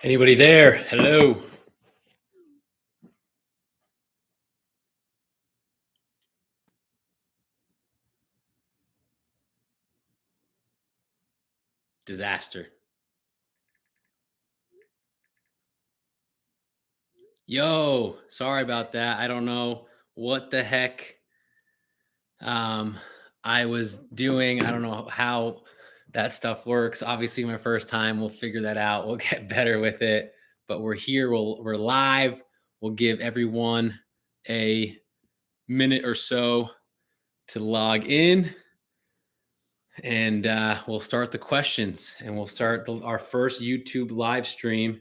Anybody there? Hello. Disaster. Yo, sorry about that. I don't know what the heck um I was doing. I don't know how that stuff works. Obviously, my first time. We'll figure that out. We'll get better with it. But we're here. We're live. We'll give everyone a minute or so to log in, and we'll start the questions. And we'll start our first YouTube live stream.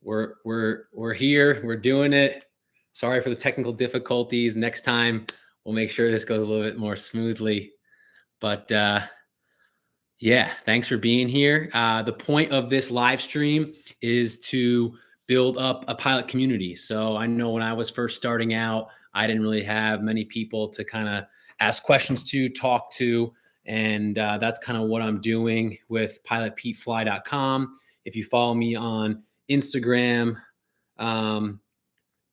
We're here. We're doing it. Sorry for the technical difficulties. Next time we'll make sure this goes a little bit more smoothly. But yeah, thanks for being here. The point of this live stream is to build up a pilot community. So I know when I was first starting out, I didn't really have many people to kind of ask questions to, talk to. And that's kind of what I'm doing with pilotpetefly.com. If you follow me on Instagram um,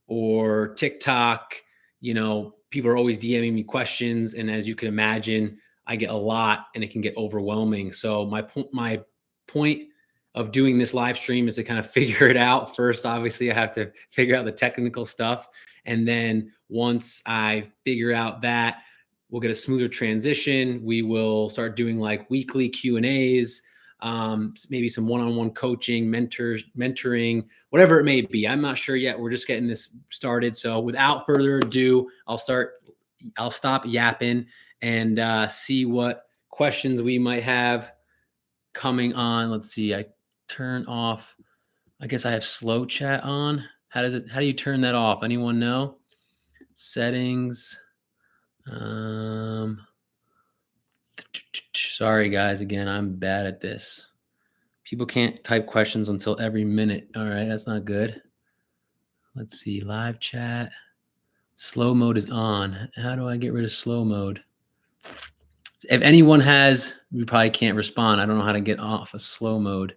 or TikTok, people are always DMing me questions. And as you can imagine, I get a lot and it can get overwhelming. So my point of doing this live stream is to kind of figure it out. First, obviously, I have to figure out the technical stuff. And then once I figure out that, we'll get a smoother transition. We will start doing like weekly Q&As, maybe some one-on-one coaching, mentoring, whatever it may be. I'm not sure yet. We're just getting this started. So without further ado, I'll stop yapping and see what questions we might have coming on. Let's see. I turn off. I guess I have slow chat on. How do you turn that off? Anyone know? Settings. Sorry guys, again, I'm bad at this. People can't type questions until every minute. All right, that's not good. Let's see, live chat. Slow mode is on. How do I get rid of slow mode? If anyone has, we probably can't respond. I don't know how to get off of slow mode.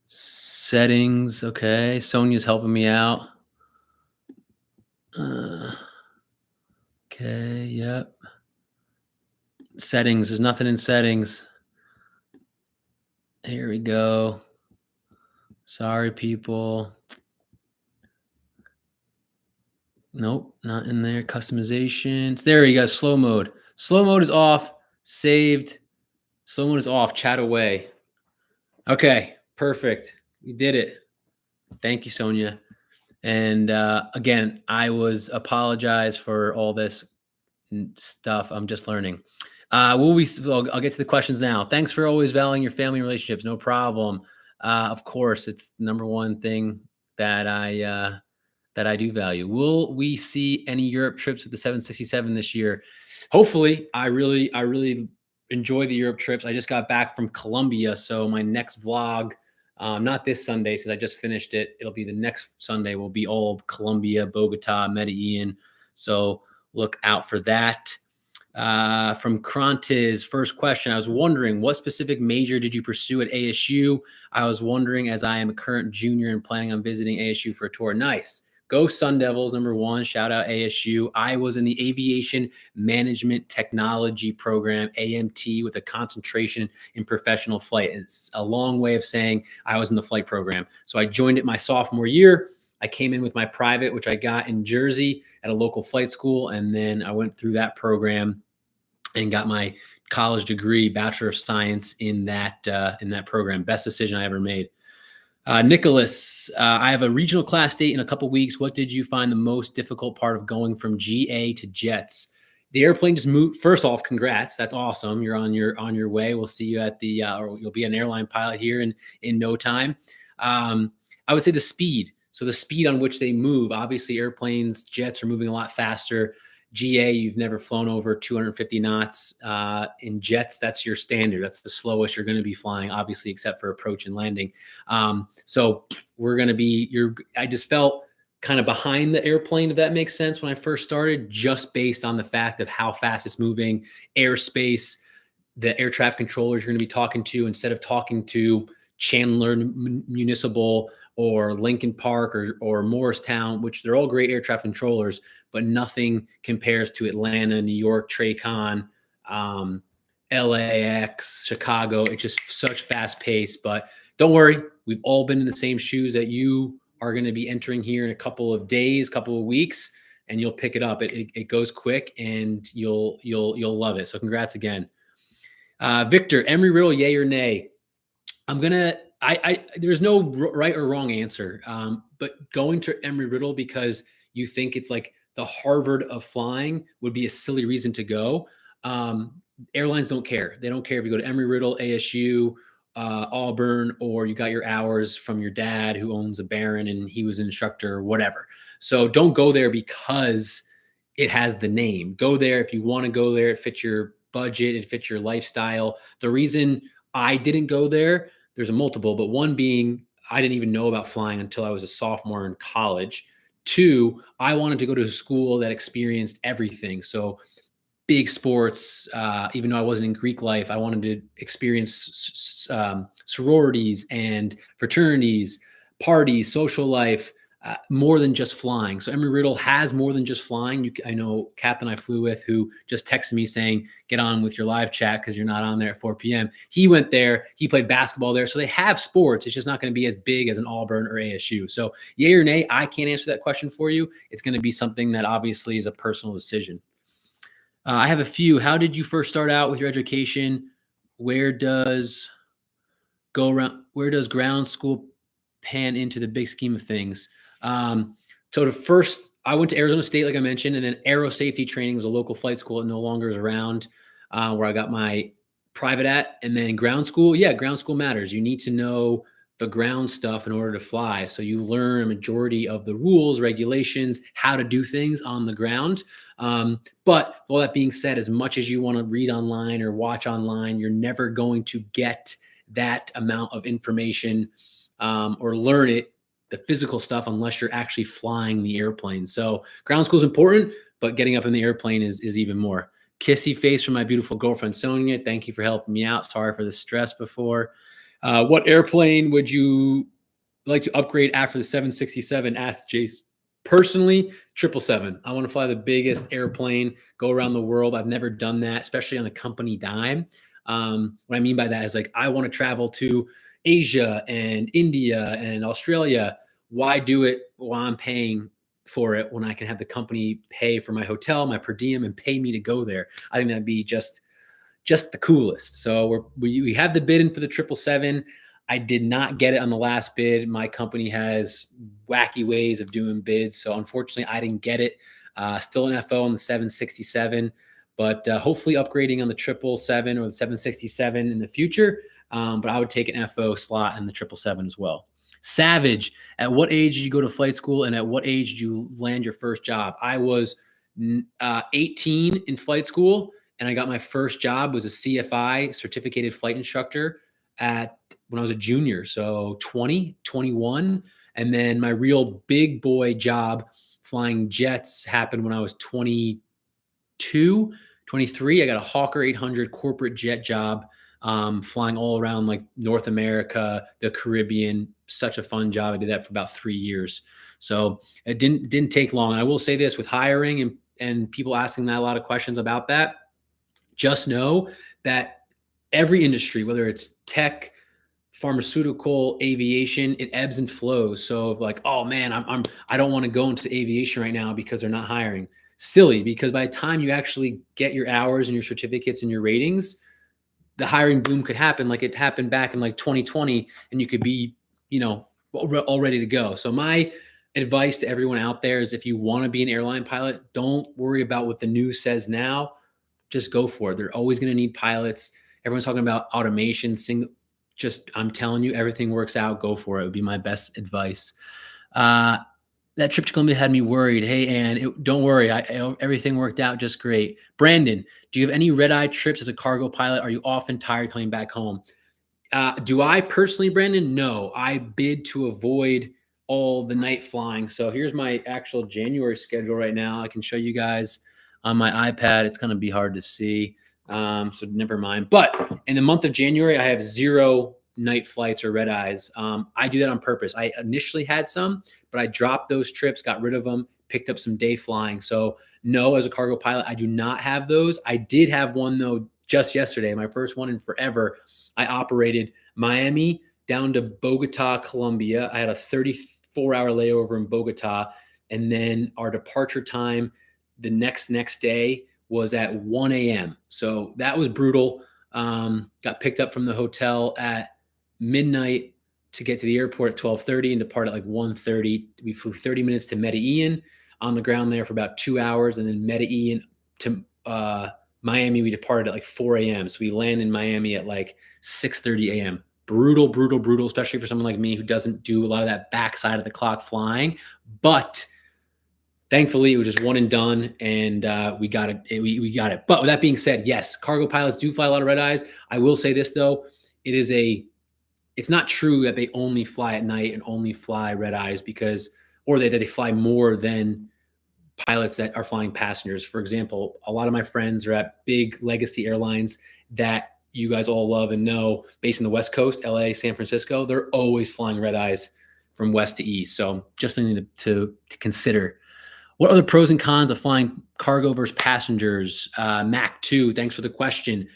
Settings, okay. Sonia's helping me out. Okay, yep. Settings, there's nothing in settings. Here we go. Sorry, people. Nope, not in there. Customizations. There you go. Slow mode. Slow mode is off. Saved. Slow mode is off. Chat away. Okay, perfect. We did it. Thank you, Sonia. And again, I apologize for all this stuff. I'm just learning. I'll get to the questions now. Thanks for always valuing your family relationships. No problem. Of course, it's the number one thing that I do value. Will we see any Europe trips with the 767 this year? Hopefully. I really enjoy the Europe trips. I just got back from Colombia, so my next vlog, not this Sunday since I just finished it. It'll be the next Sunday. Will be all Colombia, Bogota, Medellin. So look out for that. From Krantiz, first question. I was wondering, what specific major did you pursue at ASU? I was wondering, as I am a current junior and planning on visiting ASU for a tour. Nice. Go Sun Devils, number one. Shout out ASU. I was in the Aviation Management Technology program, AMT, with a concentration in professional flight. It's a long way of saying I was in the flight program. So I joined it my sophomore year. I came in with my private, which I got in Jersey at a local flight school. And then I went through that program and got my college degree, Bachelor of Science in that program. Best decision I ever made. Nicholas, I have a regional class date in a couple weeks. What did you find the most difficult part of going from GA to jets? The airplane just moved. First off, congrats. That's awesome. You're on your way. We'll see you at the, or you'll be an airline pilot here in no time. I would say the speed. So the speed on which they move, obviously airplanes, jets are moving a lot faster. GA, you've never flown over 250 knots. In jets, that's your standard. That's the slowest you're going to be flying, obviously, except for approach and landing. So we're going to be, I just felt kind of behind the airplane, if that makes sense, when I first started, just based on the fact of how fast it's moving, airspace. the air traffic controllers you're going to be talking to, instead of talking to Chandler Municipal or Lincoln Park or Morristown, which they're all great air traffic controllers, but nothing compares to Atlanta, New York, Tracon, um, LAX, Chicago. It's just such fast pace. But don't worry, we've all been in the same shoes that you are going to be entering here in a couple of days, couple of weeks, and you'll pick it up. It goes quick, and you'll love it. So congrats again. Victor, Emery Riddle, yay or nay? I'm gonna. There's no right or wrong answer, but going to Emery Riddle because you think it's like the Harvard of flying would be a silly reason to go. Airlines don't care. They don't care if you go to Emery Riddle, ASU, Auburn, or you got your hours from your dad who owns a Baron and he was an instructor or whatever. So don't go there because it has the name. Go there if you want to go there. It fits your budget. It fits your lifestyle. The reason I didn't go there, there's a multiple, but one being I didn't even know about flying until I was a sophomore in college. Two, I wanted to go to a school that experienced everything. So big sports, even though I wasn't in Greek life, I wanted to experience sororities and fraternities, parties, social life, more than just flying. So Emery Riddle has more than just flying. I know Captain I flew with, who just texted me saying, get on with your live chat because you're not on there at 4 p.m. He went there. He played basketball there. So they have sports. It's just not going to be as big as an Auburn or ASU. So yay or nay, I can't answer that question for you. It's going to be something that obviously is a personal decision. I have a few. How did you first start out with your education? Where does ground school pan into the big scheme of things? I went to Arizona State, like I mentioned, and then aero safety training was a local flight school that no longer is around, where I got my private at. And then ground school. Yeah, ground school matters. You need to know the ground stuff in order to fly. So you learn a majority of the rules, regulations, how to do things on the ground. But all that being said, as much as you want to read online or watch online, you're never going to get that amount of information or learn it, the physical stuff, unless you're actually flying the airplane. So ground school is important, but getting up in the airplane is even more. Kissy face from my beautiful girlfriend, Sonia. Thank you for helping me out. Sorry for the stress before. What airplane would you like to upgrade after the 767? Asked Jace. Personally, 777. I want to fly the biggest airplane, go around the world. I've never done that, especially on a company dime. What I mean by that is like, I want to travel to Asia and India and Australia. Why do it while I'm paying for it when I can have the company pay for my hotel, my per diem, and pay me to go there? I think that'd be just the coolest. So we have the bid in for the 777. I did not get it on the last bid. My company has wacky ways of doing bids. So unfortunately, I didn't get it. Still an FO on the 767, but hopefully upgrading on the 777 or the 767 in the future. But I would take an FO slot in the 777 as well. Savage, at what age did you go to flight school, and at what age did you land your first job? I was 18 in flight school, and I got my first job was a CFI, certificated flight instructor, when I was a junior, so 20, 21. And then my real big boy job flying jets happened when I was 22, 23. I got a Hawker 800 corporate jet job, flying all around like North America, the Caribbean. Such a fun job. I did that for about 3 years. So it didn't take long. And I will say this with hiring and people asking that a lot of questions about that. Just know that every industry, whether it's tech, pharmaceutical, aviation, it ebbs and flows. So if like, oh man, I don't want to go into aviation right now because they're not hiring. Silly, because by the time you actually get your hours and your certificates and your ratings, the hiring boom could happen like it happened back in like 2020, and you could be, all ready to go. So my advice to everyone out there is, if you want to be an airline pilot, don't worry about what the news says now. Just go for it. They're always going to need pilots. Everyone's talking about automation. I'm telling you, everything works out. Go for it. It would be my best advice. That trip to Colombia had me worried. Hey, Ann, don't worry. Everything worked out just great. Brandon, do you have any red-eye trips as a cargo pilot? Are you often tired coming back home? Do I personally, Brandon? No. I bid to avoid all the night flying. So here's my actual January schedule right now. I can show you guys on my iPad. It's going to be hard to see, So never mind. But in the month of January, I have 0 night flights or red eyes. I do that on purpose. I initially had some, but I dropped those trips, got rid of them, picked up some day flying. So no, as a cargo pilot, I do not have those. I did have one though just yesterday, my first one in forever. I operated Miami down to Bogota, Colombia. I had a 34-hour layover in Bogota, and then our departure time the next day was at 1 a.m. So that was brutal. Got picked up from the hotel at midnight to get to the airport at 12:30 and depart at like 1:30. We flew 30 minutes to Medellin, on the ground there for about 2 hours, and then Medellin to Miami. We departed at like 4 a.m. So we land in Miami at like 6:30 a.m. Brutal, brutal, brutal, especially for someone like me who doesn't do a lot of that backside of the clock flying. But thankfully, it was just one and done, and we got it. We got it. But with that being said, yes, cargo pilots do fly a lot of red eyes. I will say this though, it's not true that they only fly at night and only fly red eyes or that they fly more than pilots that are flying passengers. For example, a lot of my friends are at big legacy airlines that you guys all love and know, based in the West Coast, LA, San Francisco. They're always flying red eyes from west to east. So just something to consider. What are the pros and cons of flying cargo versus passengers? Mac 2, thanks for the question.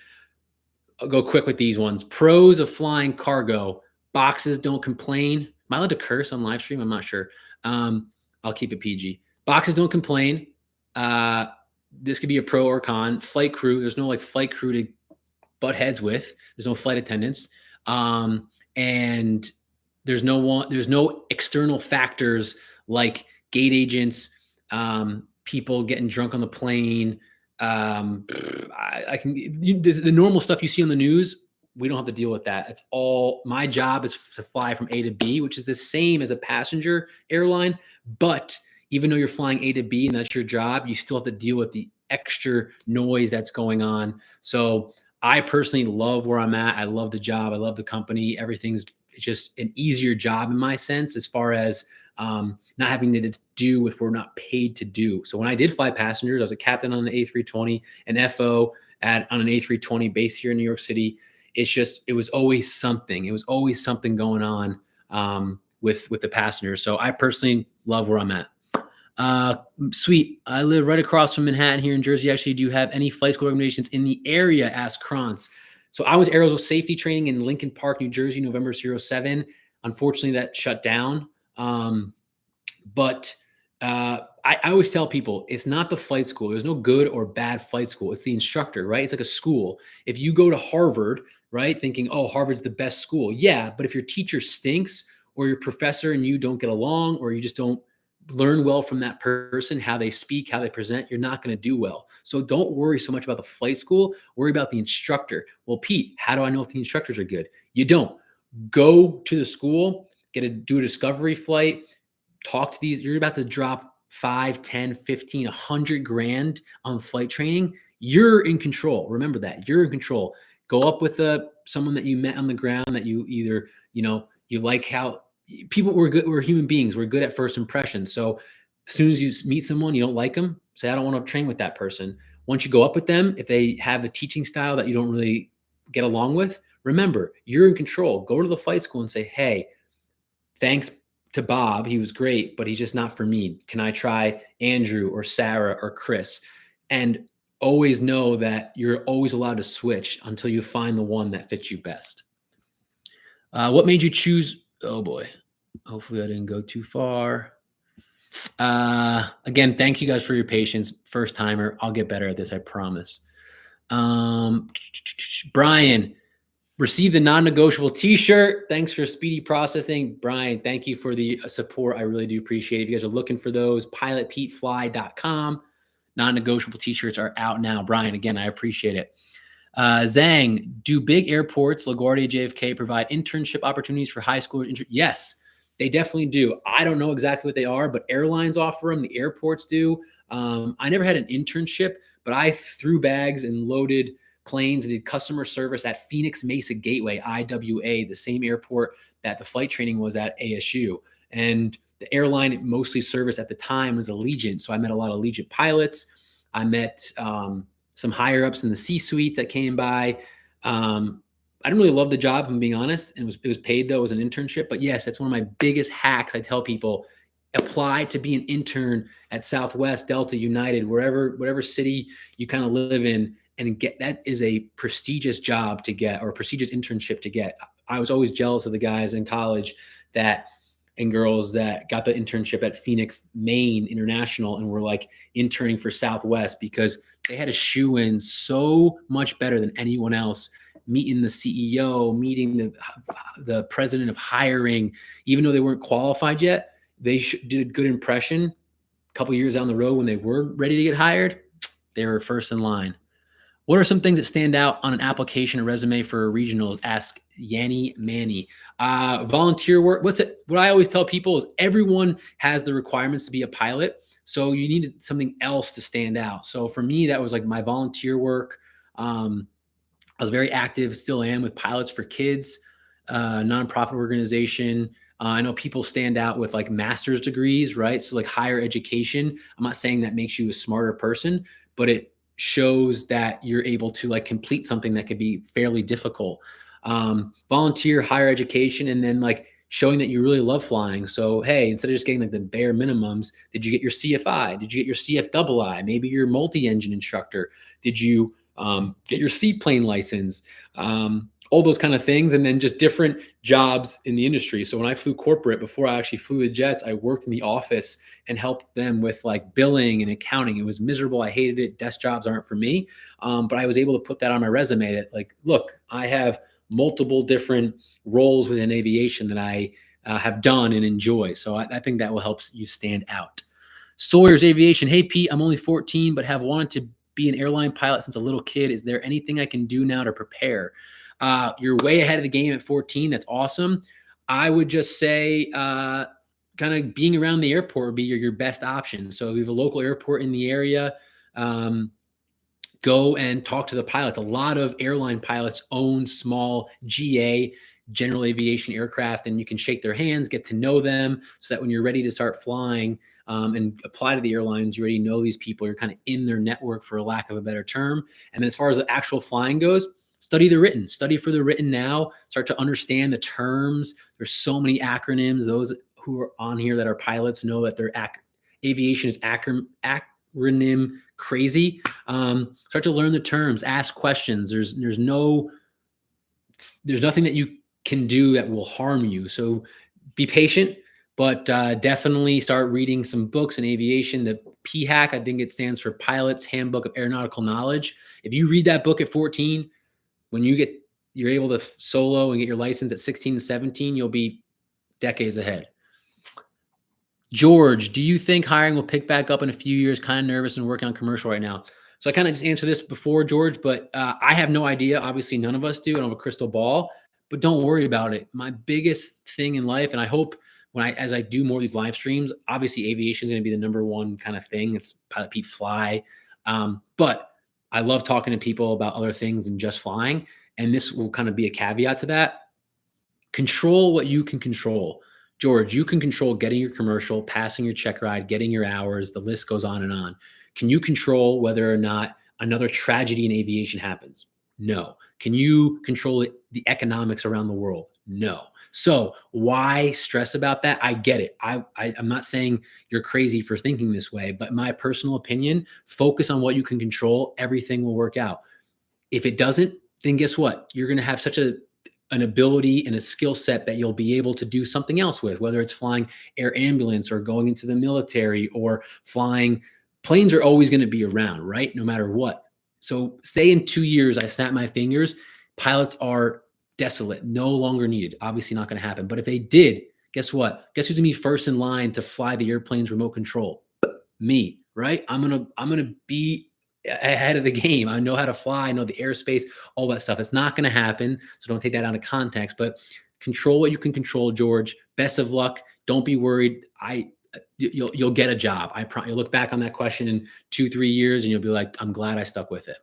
I'll go quick with these ones. Pros of flying cargo: boxes don't complain. Am I allowed to curse on live stream? I'm not sure. I'll keep it PG. Boxes don't complain. This could be a pro or con. Flight crew, there's no like flight crew to butt heads with. There's no flight attendants. And there's no external factors like gate agents, people getting drunk on the plane. The normal stuff you see on the news, we don't have to deal with that. It's all my job is to fly from A to B, which is the same as a passenger airline. But even though you're flying A to B and that's your job, you still have to deal with the extra noise that's going on. So I personally love where I'm at. I love the job. I love the company. It's just an easier job in my sense, as far as not having to do with what we're not paid to do. So when I did fly passengers, I was a captain on an A320, an FO on an A320 based here in New York City. It was always something. It was always something going on with the passengers. So I personally love where I'm at. Sweet. I live right across from Manhattan here in Jersey. Actually, do you have any flight school recommendations in the area? Asked Krantz. So I was aero safety training in Lincoln Park, New Jersey, November 07. Unfortunately, that shut down. But I always tell people, it's not the flight school. There's no good or bad flight school. It's the instructor, right? It's like a school. If you go to Harvard, right, thinking, oh, Harvard's the best school. Yeah, but if your teacher stinks, or your professor and you don't get along, or you just don't learn well from that person, how they speak, how they present, you're not going to do well. So don't worry so much about the flight school. Worry about the instructor. Well, Pete, how do I know if the instructors are good? You don't. Go to the school, do a discovery flight, talk to these. You're about to drop 5, 10, 15, 100 grand on flight training. You're in control. Remember that. You're in control. Go up with someone that you met on the ground that you either, you like how people we're human beings. We're good at first impressions. So as soon as you meet someone, you don't like them, say, I don't want to train with that person. Once you go up with them, if they have a teaching style that you don't really get along with, remember, you're in control. Go to the flight school and say, hey, thanks to Bob. He was great, but he's just not for me. Can I try Andrew or Sarah or Chris? And always know that you're always allowed to switch until you find the one that fits you best. What made you choose? Oh boy. Hopefully I didn't go too far. Again, thank you guys for your patience. First timer. I'll get better at this, I promise. Brian, received the non-negotiable t-shirt. Thanks for speedy processing. Brian, thank you for the support. I really do appreciate it. If you guys are looking for those, pilotpetefly.com. Non-negotiable t-shirts are out now. Brian, again, I appreciate it. Zhang, do big airports, LaGuardia, JFK, provide internship opportunities for high schoolers? Yes, they definitely do. I don't know exactly what they are, but airlines offer them. The airports do. I never had an internship, but I threw bags and loaded planes and did customer service at Phoenix Mesa Gateway, IWA, the same airport that the flight training was at ASU. And the airline it mostly serviced at the time was Allegiant. So I met a lot of Allegiant pilots. I met some higher ups in the C suites that came by. I didn't really love the job, if I'm being honest. And it was paid though, it was an internship. But yes, that's one of my biggest hacks. I tell people, apply to be an intern at Southwest, Delta, United, whatever city you kind of live in, and get that is a prestigious job to get, or a prestigious internship to get. I was always jealous of the guys in college that and girls that got the internship at Phoenix, Maine International, and were like interning for Southwest because they had a shoe in so much better than anyone else. Meeting the CEO, meeting the president of hiring, even though they weren't qualified yet, they did a good impression. A couple years down the road, when they were ready to get hired, they were first in line. What are some things that stand out on an application or resume for a regional? Ask Yanni Manny. Volunteer work. What I always tell people is everyone has the requirements to be a pilot. So you need something else to stand out. So for me, that was like my volunteer work. I was very active, still am, with Pilots for Kids, nonprofit organization. I know people stand out with like master's degrees, right? So like higher education. I'm not saying that makes you a smarter person, but it shows that you're able to like complete something that could be fairly difficult. Volunteer, higher education, and then like showing that you really love flying. So, hey, instead of just getting like the bare minimums, did you get your CFI? Did you get your CFII? Maybe you're multi-engine instructor. Did you get your seaplane license? All those kind of things, and then just different jobs in the industry. So when I flew corporate, before I actually flew the jets, I worked in the office and helped them with like billing and accounting. It was miserable. I hated it. Desk jobs aren't for me. But I was able to put that on my resume that like, look, I have multiple different roles within aviation that I have done and enjoy. So I think that will help you stand out. Sawyer's Aviation. Hey, Pete, I'm only 14, but have wanted to be an airline pilot since a little kid. Is there anything I can do now to prepare? You're way ahead of the game at 14. That's awesome. I would just say kind of being around the airport would be your best option. So if you have a local airport in the area, go and talk to the pilots. A lot of airline pilots own small GA, general aviation aircraft, and you can shake their hands, get to know them, so that when you're ready to start flying and apply to the airlines, you already know these people. You're kind of in their network, for a lack of a better term. And then as far as the actual flying goes, study for the written now, start to understand the terms. There's so many acronyms. Those who are on here that are pilots know that their aviation is acronym crazy. Start to learn the terms, ask questions. There's nothing that you can do that will harm you. So be patient, but definitely start reading some books in aviation. The PHAC, I think it stands for Pilot's Handbook of Aeronautical Knowledge. If you read that book at 14, when you're able to solo and get your license at 16 and 17, you'll be decades ahead. George, do you think hiring will pick back up in a few years? Kind of nervous and working on commercial right now. So I kind of just answered this before, George, but I have no idea. Obviously, none of us do. I don't have a crystal ball, but don't worry about it. My biggest thing in life, and I hope as I do more of these live streams, obviously aviation is going to be the number one kind of thing. It's Pilot Pete Fly. But I love talking to people about other things than just flying. And this will kind of be a caveat to that. Control what you can control. George, you can control getting your commercial, passing your check ride, getting your hours. The list goes on and on. Can you control whether or not another tragedy in aviation happens? No. Can you control the economics around the world? No. So why stress about that? I get it. I'm not saying you're crazy for thinking this way, but my personal opinion, focus on what you can control. Everything will work out. If it doesn't, then guess what? You're going to have such an ability and a skill set that you'll be able to do something else with, whether it's flying air ambulance or going into the military or flying. Planes are always going to be around, right? No matter what. So say in 2 years, I snap my fingers, pilots are desolate, no longer needed. Obviously not going to happen. But if they did, guess what? Guess who's going to be first in line to fly the airplane's remote control? Me, right? I'm going to be ahead of the game. I know how to fly. I know the airspace, all that stuff. It's not going to happen. So don't take that out of context, but control what you can control, George. Best of luck. Don't be worried. You'll get a job. You'll look back on that question in 2-3 years and you'll be like, I'm glad I stuck with it.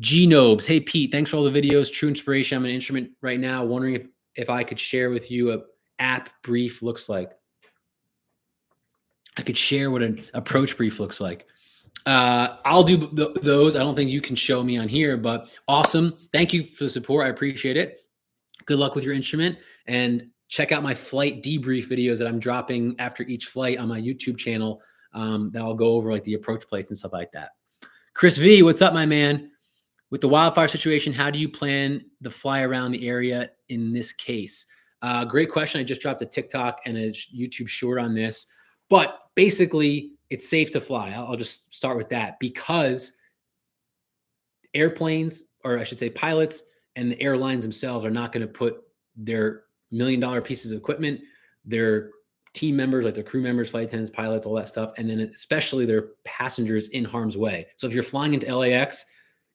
G-Nobes. Hey, Pete, thanks for all the videos. True inspiration. I'm an instrument right now. Wondering if I could share with you a app brief looks like. I could share what an approach brief looks like. I'll do those. I don't think you can show me on here, but awesome. Thank you for the support. I appreciate it. Good luck with your instrument, and check out my flight debrief videos that I'm dropping after each flight on my YouTube channel. That I'll go over like the approach plates and stuff like that. Chris V, what's up, my man? With the wildfire situation, how do you plan the fly around the area in this case? Great question. I just dropped a TikTok and a YouTube short on this, but basically it's safe to fly. I'll just start with that, because airplanes, or I should say pilots, and the airlines themselves are not going to put their $1 million pieces of equipment, their team members, like their crew members, flight attendants, pilots, all that stuff, and then especially their passengers in harm's way. So if you're flying into LAX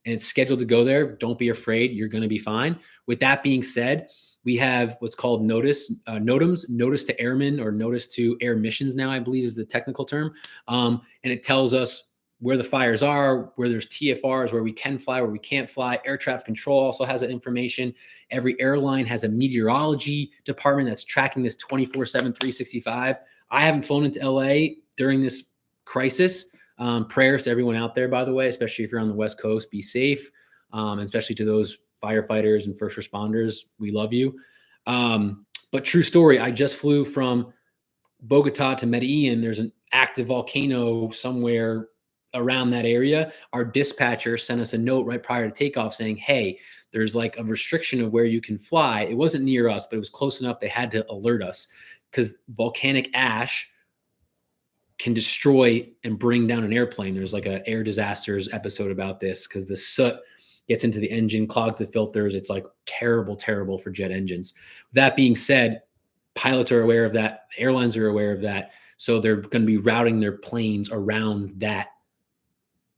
and it's scheduled to go there, don't be afraid. You're going to be fine. With that being said, we have what's called NOTAMs, notice to airmen, or notice to air missions now, I believe is the technical term. And it tells us where the fires are, where there's TFRs, where we can fly, where we can't fly. Air traffic control also has that information. Every airline has a meteorology department that's tracking this 24/7, 365. I haven't flown into LA during this crisis. Prayers to everyone out there, by the way, especially if you're on the West Coast, be safe. And especially to those firefighters and first responders, we love you. But true story, I just flew from Bogota to Medellin. There's an active volcano somewhere around that area. Our dispatcher sent us a note right prior to takeoff saying, hey, there's like a restriction of where you can fly. It wasn't near us, but it was close enough. They had to alert us, because volcanic ash can destroy and bring down an airplane. There's like a air disasters episode about this, because the soot gets into the engine, clogs the filters. It's like terrible, terrible for jet engines. That being said, pilots are aware of that. Airlines are aware of that. So they're going to be routing their planes around that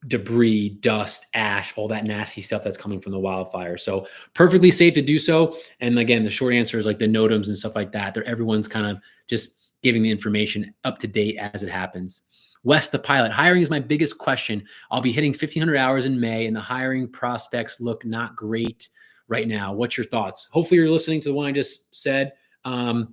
debris, dust, ash, all that nasty stuff that's coming from the wildfire. So perfectly safe to do so. And again, the short answer is like the NOTAMs and stuff like that. Everyone's kind of just giving the information up to date as it happens. Wes, the pilot, hiring is my biggest question. I'll be hitting 1,500 hours in May, and the hiring prospects look not great right now. What's your thoughts? Hopefully you're listening to the one I just said. The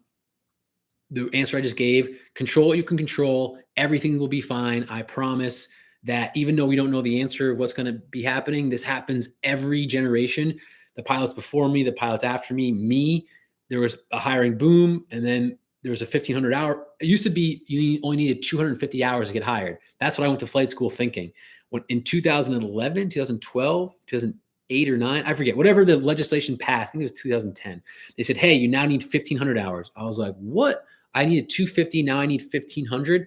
answer I just gave, control what you can control. Everything will be fine. I promise that even though we don't know the answer of what's going to be happening, this happens every generation. The pilots before me, the pilots after me, there was a hiring boom, and then there was a 1,500 hour. It used to be you only needed 250 hours to get hired. That's what I went to flight school thinking. When in 2011, 2012, 2008 or 9, I forget, whatever the legislation passed, I think it was 2010. They said, hey, you now need 1,500 hours. I was like, what? I needed 250, now I need 1,500.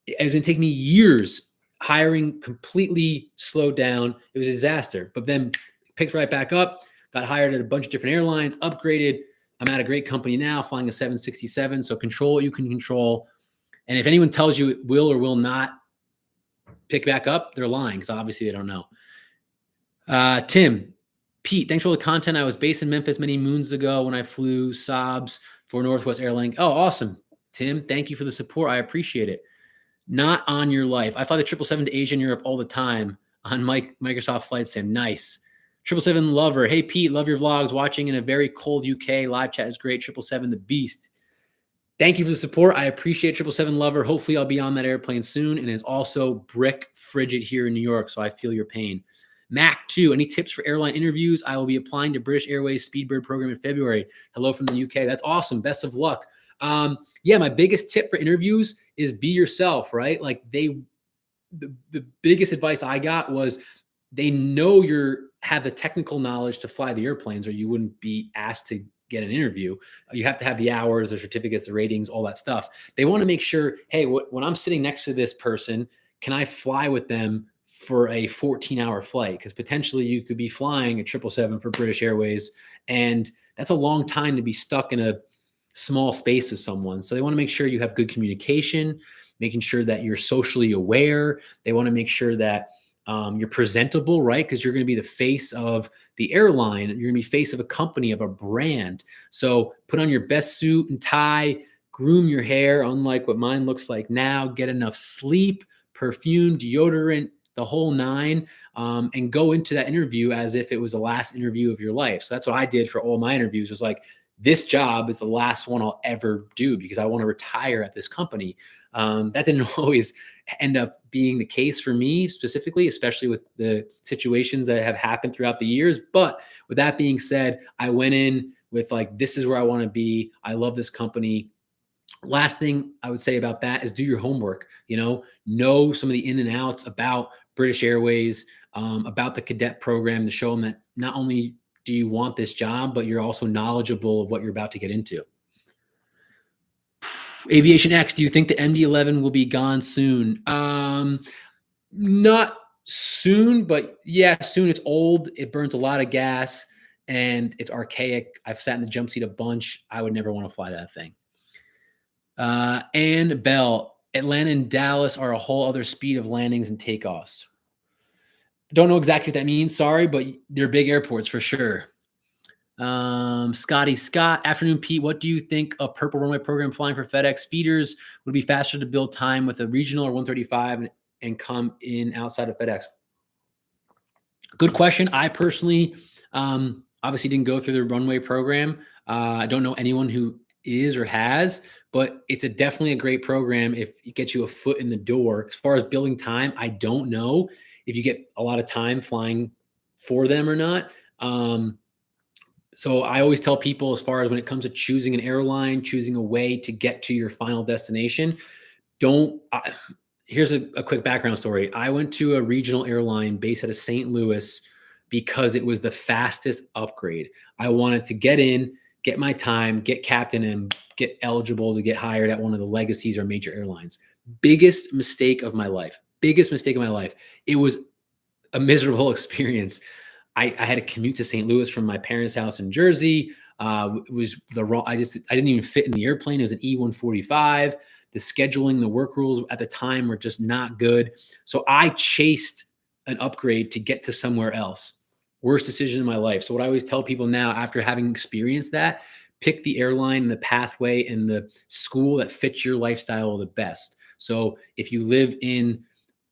It was going to take me years. Hiring completely slowed down. It was a disaster, but then picked right back up, got hired at a bunch of different airlines, upgraded. I'm at a great company now, flying a 767. So control what you can control. And if anyone tells you it will or will not pick back up, they're lying, because obviously they don't know. Tim, Pete, thanks for all the content. I was based in Memphis many moons ago when I flew SOBs for Northwest Airlines. Oh, awesome. Tim, thank you for the support. I appreciate it. Not on your life. I fly the 777 to Asia and Europe all the time on Microsoft Flight Sim. Nice. 777 lover. Hey, Pete, love your vlogs. Watching in a very cold UK. Live chat is great. 777 the beast. Thank you for the support. I appreciate 777 lover. Hopefully I'll be on that airplane soon. And it's also brick frigid here in New York, so I feel your pain. Mac 2, any tips for airline interviews? I will be applying to British Airways Speedbird program in February. Hello from the UK. That's awesome. Best of luck. Yeah, my biggest tip for interviews is be yourself, right? Like the biggest advice I got was they know have the technical knowledge to fly the airplanes, or you wouldn't be asked to get an interview. You have to have the hours, the certificates, the ratings, all that stuff. They want to make sure, hey, when I'm sitting next to this person, can I fly with them for a 14-hour flight? Because potentially you could be flying a 777 for British Airways, and that's a long time to be stuck in a small space with someone. So they want to make sure you have good communication, making sure that you're socially aware. They want to make sure that you're presentable, right? Because you're going to be the face of the airline. You're going to be face of a company, of a brand. So put on your best suit and tie, groom your hair, unlike what mine looks like now, get enough sleep, perfume, deodorant, the whole nine, and go into that interview as if it was the last interview of your life. So that's what I did for all my interviews, was like, this job is the last one I'll ever do because I want to retire at this company. That didn't always end up being the case for me specifically, especially with the situations that have happened throughout the years. But with that being said, I went in with like, this is where I want to be. I love this company. Last thing I would say about that is do your homework. Know some of the in and outs about British Airways, about the cadet program, to show them that not only do you want this job, but you're also knowledgeable of what you're about to get into. Aviation X, do you think the MD-11 will be gone soon? Not soon, but yeah, soon. It's old. It burns a lot of gas and it's archaic. I've sat in the jump seat a bunch. I would never want to fly that thing. And Bell, Atlanta and Dallas are a whole other speed of landings and takeoffs. Don't know exactly what that means. Sorry, but they're big airports for sure. Scotty Scott, afternoon, Pete. What do you think of Purple Runway program flying for FedEx feeders? Would it be faster to build time with a regional or 135 and come in outside of FedEx? Good question. I personally, obviously didn't go through the runway program. I don't know anyone who is or has, but it's definitely a great program if it gets you a foot in the door. As far as building time, I don't know if you get a lot of time flying for them or not. So I always tell people, as far as when it comes to choosing an airline, choosing a way to get to your final destination, here's a quick background story. I went to a regional airline based out of St. Louis because it was the fastest upgrade. I wanted to get in, get my time, get captain, and get eligible to get hired at one of the legacies or major airlines. Biggest mistake of my life. It was a miserable experience. I had to commute to St. Louis from my parents' house in Jersey. It was the wrong. I didn't even fit in the airplane. It was an E145. The scheduling, the work rules at the time were just not good. So I chased an upgrade to get to somewhere else. Worst decision in my life. So what I always tell people now, after having experienced that, pick the airline, the pathway, and the school that fits your lifestyle the best. So if you live in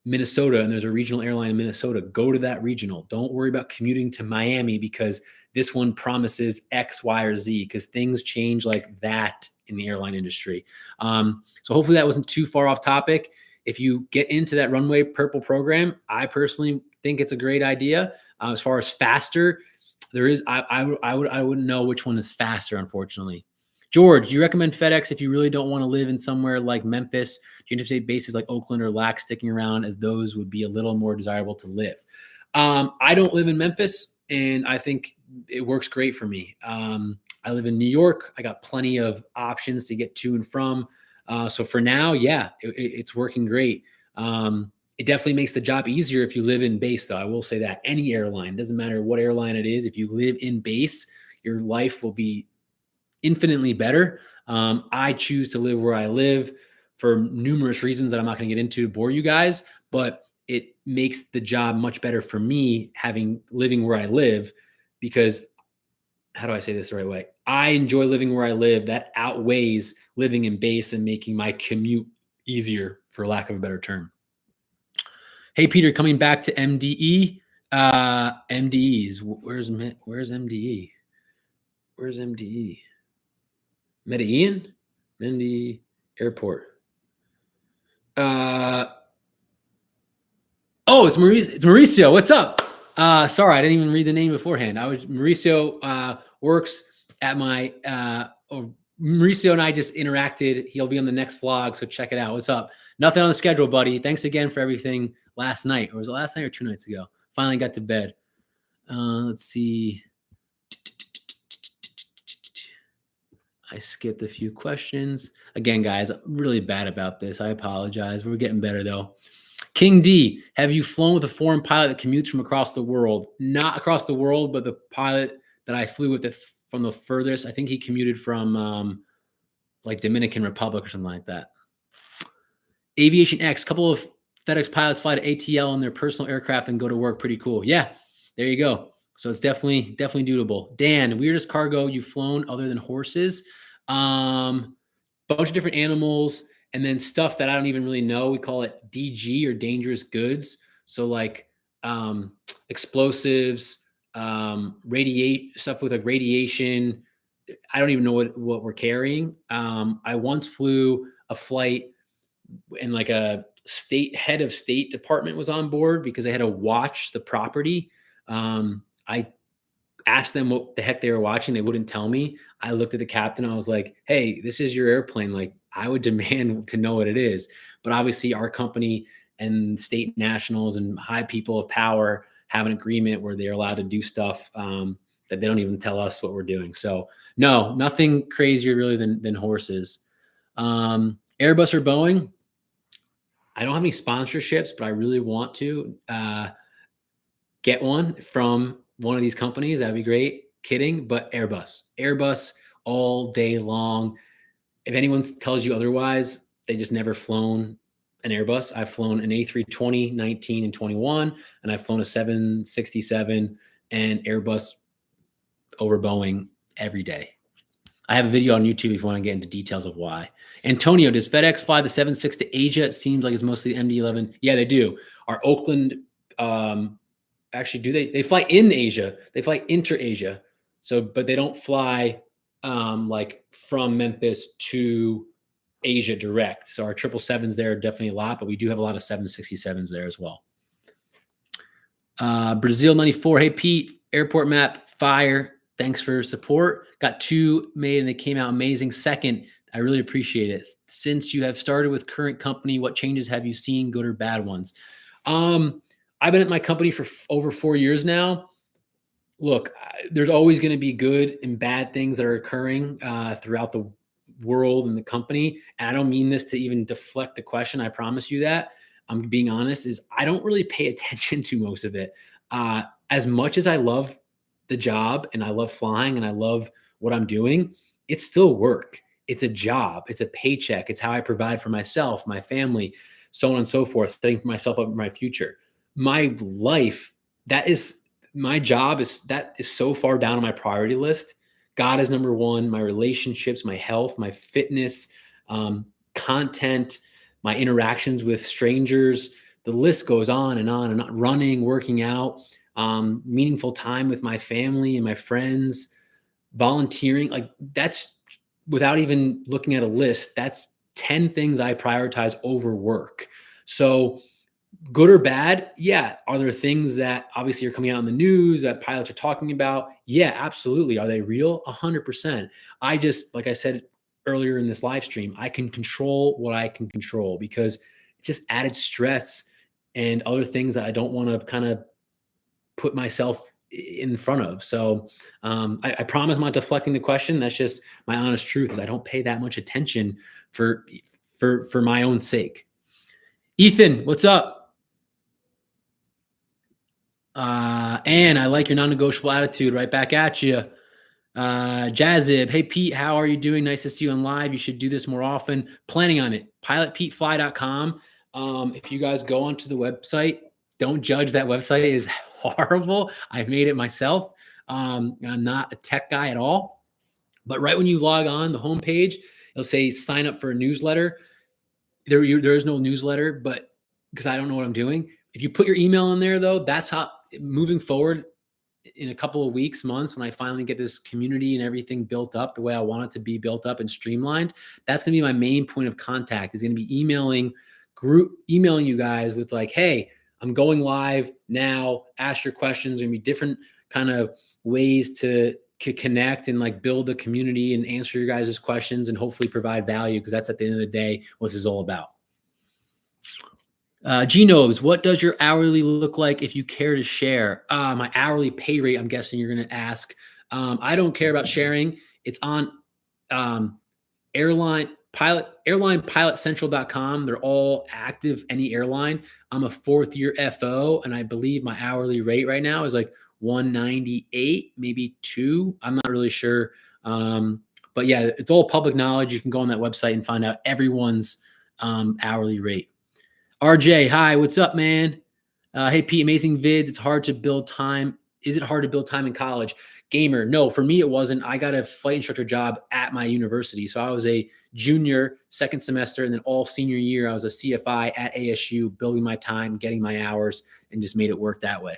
Minnesota and there's a regional airline in Minnesota, go to that regional. Don't worry about commuting to Miami because this one promises X, Y, or Z, because things change like that in the airline industry. So hopefully that wasn't too far off topic. If you get into that Runway Purple program, I personally think it's a great idea. As far as faster, there is, I wouldn't know which one is faster, unfortunately. George, do you recommend FedEx if you really don't want to live in somewhere like Memphis? Do you anticipate bases like Oakland or LAX sticking around, as those would be a little more desirable to live? I don't live in Memphis, and I think it works great for me. I live in New York. I got plenty of options to get to and from. So for now, yeah, it's working great. It definitely makes the job easier if you live in base, though. I will say that any airline, doesn't matter what airline it is, if you live in base, your life will be infinitely better. I choose to live where I live for numerous reasons that I'm not going to get into to bore you guys, but it makes the job much better for me living where I live, because how do I say this the right way? I enjoy living where I live. That outweighs living in base and making my commute easier, for lack of a better term. Hey, Peter, coming back to MDE. MDEs. Where's MDE? Where's MDE? Medellin? Mendy Airport. Oh, it's Mauricio. It's Mauricio. What's up? Sorry, I didn't even read the name beforehand. Mauricio works at my Mauricio and I just interacted. He'll be on the next vlog, so check it out. What's up? Nothing on the schedule, buddy. Thanks again for everything last night. Or was it last night or 2 nights ago? Finally got to bed. Let's see. I skipped a few questions. Again, guys, I'm really bad about this. I apologize. We're getting better, though. King D, have you flown with a foreign pilot that commutes from across the world? Not across the world, but the pilot that I flew with from the furthest, I think he commuted from like Dominican Republic or something like that. Aviation X, a couple of FedEx pilots fly to ATL in their personal aircraft and go to work. Pretty cool. Yeah, there you go. So it's definitely doable. Dan, weirdest cargo you've flown other than horses? Bunch of different animals, and then stuff that I don't even really know. We call it DG, or dangerous goods. So like explosives, stuff with like radiation. I don't even know what we're carrying. I once flew a flight in like a head of state department was on board because they had to watch the property. I asked them what the heck they were watching. They wouldn't tell me. I looked at the captain. I was like, hey, this is your airplane. Like, I would demand to know what it is. But obviously, our company and state nationals and high people of power have an agreement where they're allowed to do stuff that they don't even tell us what we're doing. So, no, nothing crazier really than horses. Airbus or Boeing? I don't have any sponsorships, but I really want to get one from one of these companies. That'd be great. Kidding, but Airbus all day long. If anyone tells you otherwise, they just never flown an Airbus. I've flown an A320, 19 and 21, and I've flown a 767 and Airbus over Boeing every day. I have a video on YouTube if you want to get into details of why. Antonio, does FedEx fly the 76 to Asia? It seems like it's mostly MD-11. Yeah, they do. Our Oakland, actually, do they fly in Asia? They fly inter-Asia. So, but they don't fly like from Memphis to Asia direct. So our 777s there are definitely a lot, but we do have a lot of 767s there as well. Brazil 94. Hey, Pete, airport map, fire. Thanks for support. Got 2 made and they came out amazing. Second, I really appreciate it. Since you have started with current company, what changes have you seen, good or bad ones? I've been at my company for over 4 years now. Look, there's always going to be good and bad things that are occurring throughout the world and the company. And I don't mean this to even deflect the question. I promise you that. I'm being honest, is I don't really pay attention to most of it. As much as I love the job and I love flying and I love what I'm doing, it's still work. It's a job. It's a paycheck. It's how I provide for myself, my family, so on and so forth, setting for myself up for my future. My life, my job is so far down on my priority list. God is number one, my relationships, my health, my fitness, content, my interactions with strangers. The list goes on and on and on. Running, working out, meaningful time with my family and my friends, volunteering. Like, that's, without even looking at a list, that's 10 things I prioritize over work. So good or bad, yeah. Are there things that obviously are coming out in the news that pilots are talking about? Yeah, absolutely. Are they real? 100%. I just, like I said earlier in this live stream, I can control what I can control because it's just added stress and other things that I don't want to kind of put myself in front of. So I promise I'm not deflecting the question. That's just my honest truth, is I don't pay that much attention for my own sake. Ethan, what's up? And I like your non-negotiable attitude. Right back at you. Jazib, hey Pete, how are you doing? Nice to see you on live. You should do this more often. Planning on it. Pilotpetefly.com. If you guys go onto the website, don't judge that website. It is horrible. I've made it myself. I'm not a tech guy at all. But right when you log on the homepage, it'll say sign up for a newsletter. There is no newsletter, but because I don't know what I'm doing. If you put your email in there, though, that's how, moving forward in a couple of weeks, months, when I finally get this community and everything built up the way I want it to be built up and streamlined, that's going to be my main point of contact, is going to be emailing you guys with like, hey, I'm going live now. Ask your questions. There's going to be different kind of ways to connect and like build a community and answer your guys' questions and hopefully provide value, because that's at the end of the day what this is all about. Genobes, what does your hourly look like if you care to share? My hourly pay rate, I'm guessing you're going to ask. I don't care about sharing. It's on airlinepilotcentral.com. They're all active, any airline. I'm a 4th year FO, and I believe my hourly rate right now is like 198, maybe 2. I'm not really sure. But yeah, it's all public knowledge. You can go on that website and find out everyone's hourly rate. RJ, hi, what's up, man? Hey, Pete, amazing vids. It's hard to build time. Is it hard to build time in college? Gamer, no, for me, it wasn't. I got a flight instructor job at my university. So I was a junior, 2nd semester, and then all senior year, I was a CFI at ASU, building my time, getting my hours, and just made it work that way.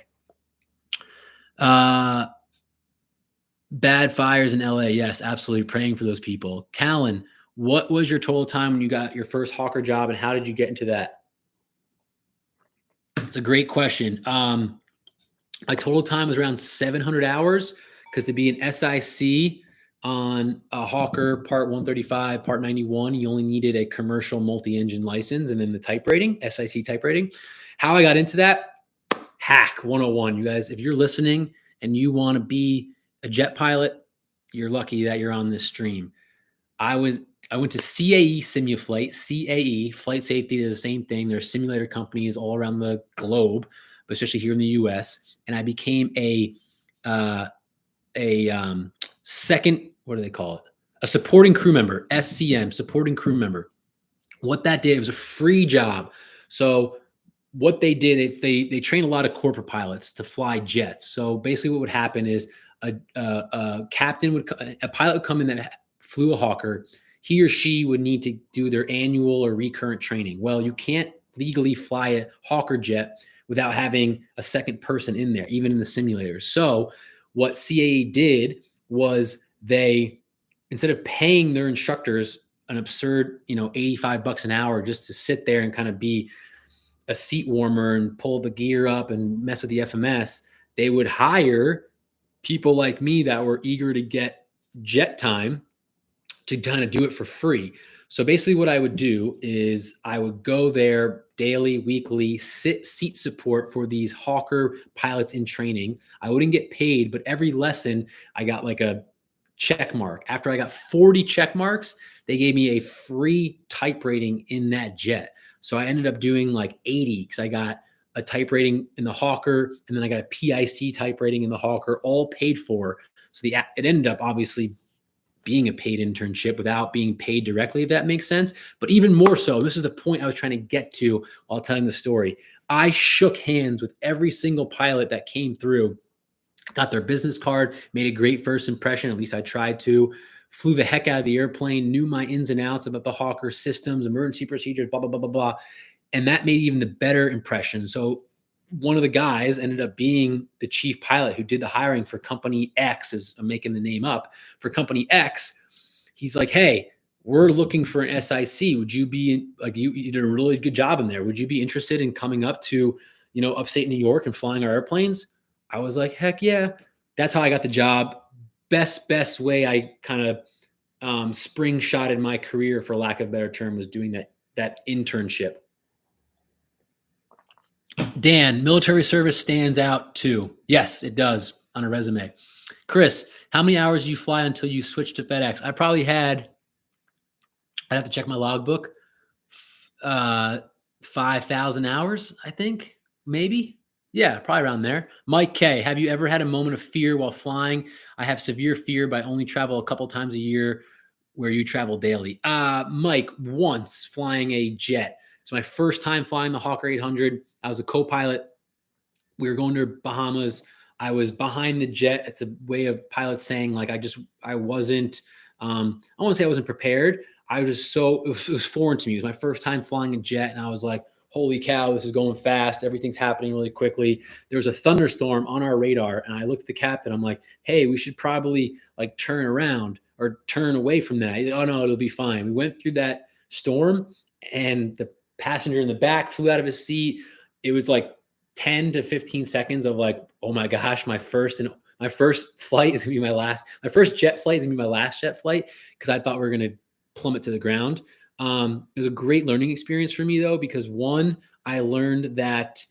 Bad fires in LA. Yes, absolutely. Praying for those people. Callan, what was your total time when you got your first hawker job, and how did you get into that? It's a great question. My total time was around 700 hours because to be an SIC on a Hawker Part 135, Part 91, you only needed a commercial multi-engine license and then the type rating, SIC type rating. How I got into that, hack 101. You guys, if you're listening and you want to be a jet pilot, you're lucky that you're on this stream. I went to CAE Simuflight, CAE, Flight Safety, they're the same thing. They're simulator companies all around the globe, but especially here in the US. And I became a second, what do they call it? A supporting crew member, SCM, supporting crew member. What that did, it was a free job. So what they did, they trained a lot of corporate pilots to fly jets. So basically what would happen is a pilot would come in that flew a Hawker. He or she would need to do their annual or recurrent training. Well, you can't legally fly a Hawker jet without having a second person in there, even in the simulator. So what CAE did was they, instead of paying their instructors an absurd, $85 an hour just to sit there and kind of be a seat warmer and pull the gear up and mess with the FMS, they would hire people like me that were eager to get jet time to kind of do it for free. So basically what I would do is I would go there daily, weekly, seat support for these Hawker pilots in training. I wouldn't get paid, but every lesson I got like a check mark. After I got 40 check marks, they gave me a free type rating in that jet. So I ended up doing like 80 because I got a type rating in the Hawker, and then I got a PIC type rating in the Hawker, all paid for. So it ended up obviously being a paid internship without being paid directly, if that makes sense. But even more so, this is the point I was trying to get to while telling the story. I shook hands with every single pilot that came through, got their business card, made a great first impression, at least I tried to, flew the heck out of the airplane, knew my ins and outs about the Hawker systems, emergency procedures, blah, blah, blah, blah, blah. And that made even the better impression. So one of the guys ended up being the chief pilot who did the hiring for company X, as I'm making the name up, for company X. He's like, hey, we're looking for an SIC. Would you be like, you did a really good job in there. Would you be interested in coming up to, upstate New York and flying our airplanes? I was like, heck yeah. That's how I got the job. Best way I kind of spring shotted my career, for lack of a better term, was doing that internship. Dan, military service stands out too. Yes, it does on a resume. Chris, how many hours did you fly until you switched to FedEx? I'd have to check my logbook, 5,000 hours, I think, maybe. Yeah, probably around there. Mike K, have you ever had a moment of fear while flying? I have severe fear, but I only travel a couple times a year. Where you travel daily? Mike, once flying a jet. It's my first time flying the Hawker 800. I was a co-pilot. We were going to Bahamas. I was behind the jet. It's a way of pilots saying like I wasn't. I want to say I wasn't prepared. I was just it was foreign to me. It was my first time flying a jet, and I was like, holy cow, this is going fast. Everything's happening really quickly. There was a thunderstorm on our radar, and I looked at the captain. I'm like, hey, we should probably like turn around or turn away from that. Oh no, it'll be fine. We went through that storm, and the passenger in the back flew out of his seat. It was like 10 to 15 seconds of like, oh my gosh, my first flight is gonna be my last. My first jet flight is gonna be my last jet flight, because I thought we were gonna plummet to the ground. It was a great learning experience for me though, because one, I learned that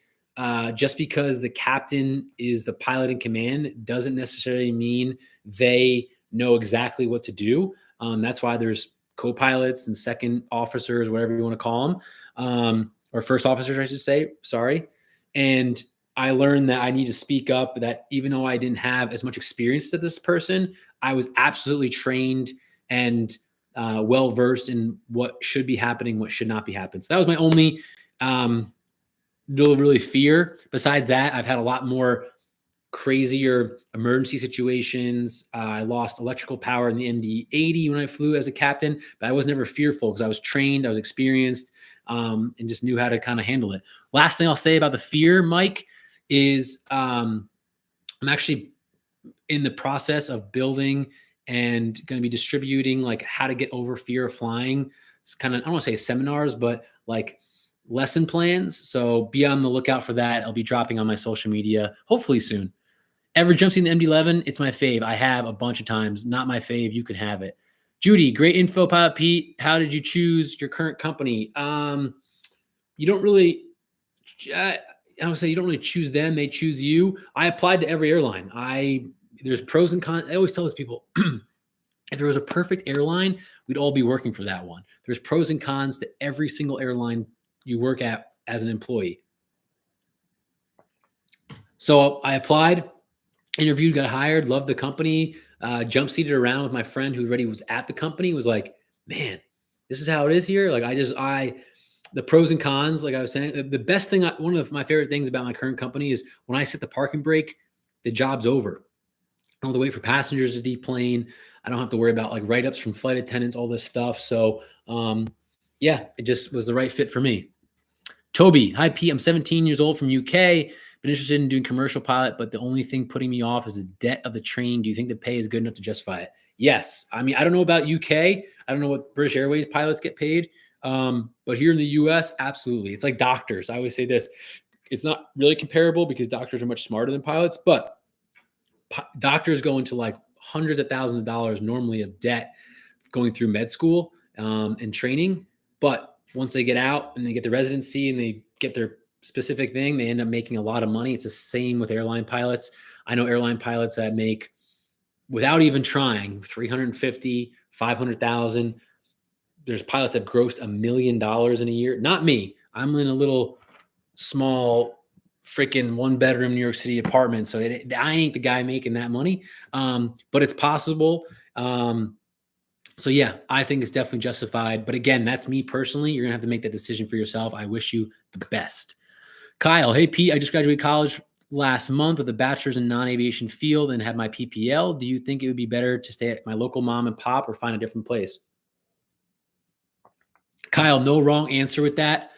just because the captain is the pilot in command doesn't necessarily mean they know exactly what to do. That's why there's co-pilots and second officers, whatever you want to call them, or first officers, I should say. Sorry. And I learned that I need to speak up, that even though I didn't have as much experience as this person, I was absolutely trained and well-versed in what should be happening, what should not be happening. So that was my only really fear. Besides that, I've had a lot more crazier emergency situations. I lost electrical power in the MD-80 when I flew as a captain, but I was never fearful because I was trained, I was experienced, and just knew how to kind of handle it. Last thing I'll say about the fear, Mike, is I'm actually in the process of building and going to be distributing like how to get over fear of flying. It's kind of, I don't want to say seminars, but like lesson plans. So be on the lookout for that. I'll be dropping on my social media, hopefully soon. Ever jumped in the MD-11? It's my fave. I have a bunch of times. Not my fave. You can have it. Judy, great info, Pilot Pete. How did you choose your current company? You don't really, I would say you don't really choose them. They choose you. I applied to every airline. There's pros and cons. I always tell those people, if there was a perfect airline, we'd all be working for that one. There's pros and cons to every single airline you work at as an employee. So I applied, interviewed, got hired, loved the company, jump seated around with my friend who already was at the company, was like, man, this is how it is here. Like the pros and cons, like I was saying, the best thing, one of my favorite things about my current company is when I set the parking brake, the job's over. I don't have to wait for passengers to deplane. I don't have to worry about like write-ups from flight attendants, all this stuff. So yeah, it just was the right fit for me. Toby, hi Pete, I'm 17 years old from UK. Been interested in doing commercial pilot, but the only thing putting me off is the debt of the training. Do you think the pay is good enough to justify it? Yes. I mean, I don't know about UK. I don't know what British Airways pilots get paid. But here in the US, absolutely. It's like doctors. I always say this. It's not really comparable because doctors are much smarter than pilots, but doctors go into like hundreds of thousands of dollars normally of debt going through med school and training. But once they get out and they get the residency and they get their specific thing, they end up making a lot of money. It's the same with airline pilots. I know airline pilots that make, without even trying, 350, 500,000. There's pilots that have grossed $1 million in a year. Not me. I'm in a little small freaking 1-bedroom New York City apartment. So I ain't the guy making that money. But it's possible. So yeah, I think it's definitely justified. But again, that's me personally. You're going to have to make that decision for yourself. I wish you the best. Kyle, hey Pete, I just graduated college last month with a bachelor's in non-aviation field and had my PPL. Do you think it would be better to stay at my local mom and pop or find a different place? Kyle, no wrong answer with that.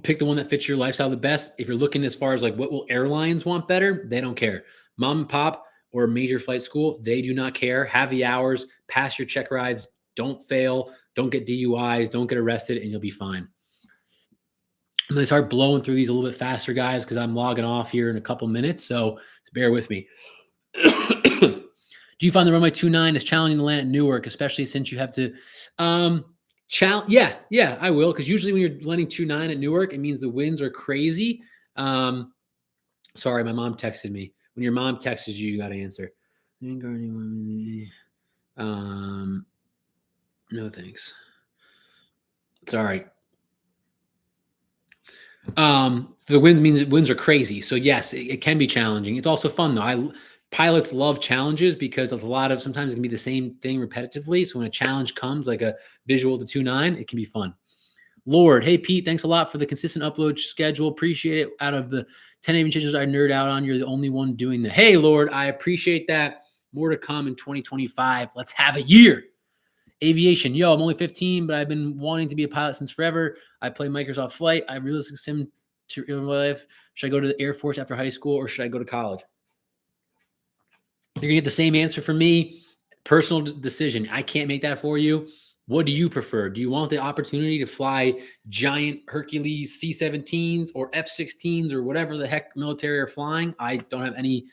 Pick the one that fits your lifestyle the best. If you're looking as far as like what will airlines want better, they don't care. Mom and pop or major flight school, they do not care. Have the hours, pass your check rides, don't fail, don't get DUIs, don't get arrested, and you'll be fine. I'm going to start blowing through these a little bit faster, guys, because I'm logging off here in a couple minutes. So bear with me. Do you find the runway 29 is challenging to land at Newark, especially since you have to Yeah, I will. Because usually when you're landing 29 at Newark, it means the winds are crazy. Sorry, my mom texted me. When your mom texts you, you got to answer. No thanks. Sorry. The wind means winds are crazy. So yes, it can be challenging. It's also fun though. Pilots love challenges because it's sometimes it can be the same thing repetitively. So when a challenge comes, like a visual to 29, it can be fun. Lord, hey Pete, thanks a lot for the consistent upload schedule. Appreciate it. Out of the 10 aviation changes I nerd out on, you're the only one doing that. Hey Lord, I appreciate that. More to come in 2025. Let's have a year. Aviation, yo, I'm only 15, but I've been wanting to be a pilot since forever. I play Microsoft Flight. I realistic sim to real life. Should I go to the Air Force after high school or should I go to college? You're gonna get the same answer from me. Personal decision. I can't make that for you. What do you prefer? Do you want the opportunity to fly giant Hercules C-17s or F-16s or whatever the heck military are flying? I don't have any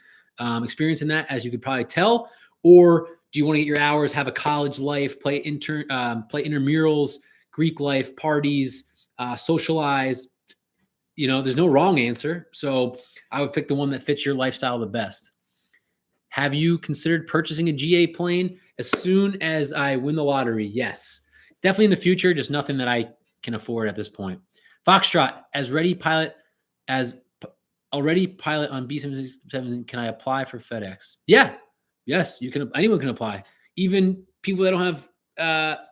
experience in that, as you could probably tell. Or do you want to get your hours, have a college life, play intramurals, Greek life, parties, socialize? You know, there's no wrong answer. So I would pick the one that fits your lifestyle the best. Have you considered purchasing a GA plane as soon as I win the lottery? Yes. Definitely in the future, just nothing that I can afford at this point. Foxtrot, already pilot on B-777, can I apply for FedEx? Yeah. Yes, you can. Anyone can apply. Even people that don't have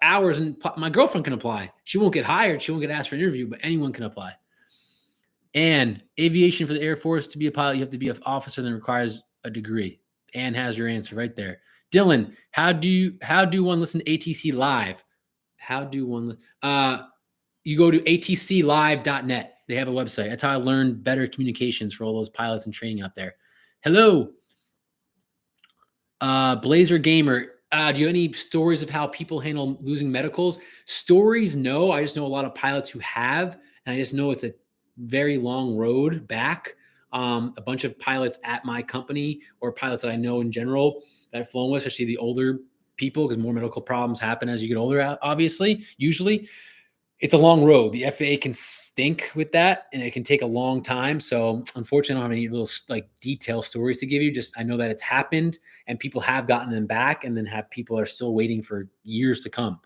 hours, and my girlfriend can apply. She won't get hired. She won't get asked for an interview, but anyone can apply. And aviation for the Air Force, to be a pilot, you have to be an officer that requires a degree. Anne has your answer right there. Dylan, how do one listen to ATC Live? You go to atclive.net. They have a website. That's how I learned better communications for all those pilots and training out there. Hello. Blazer Gamer. Do you have any stories of how people handle losing medicals? Stories, no. I just know a lot of pilots who have, and I just know it's a very long road back. A bunch of pilots at my company or pilots that I know in general that I've flown with, especially the older people, because more medical problems happen as you get older, obviously, usually. It's a long road. The FAA can stink with that, and it can take a long time. So, unfortunately, I don't have any little like detailed stories to give you. Just I know that it's happened, and people have gotten them back, and then have people are still waiting for years to come.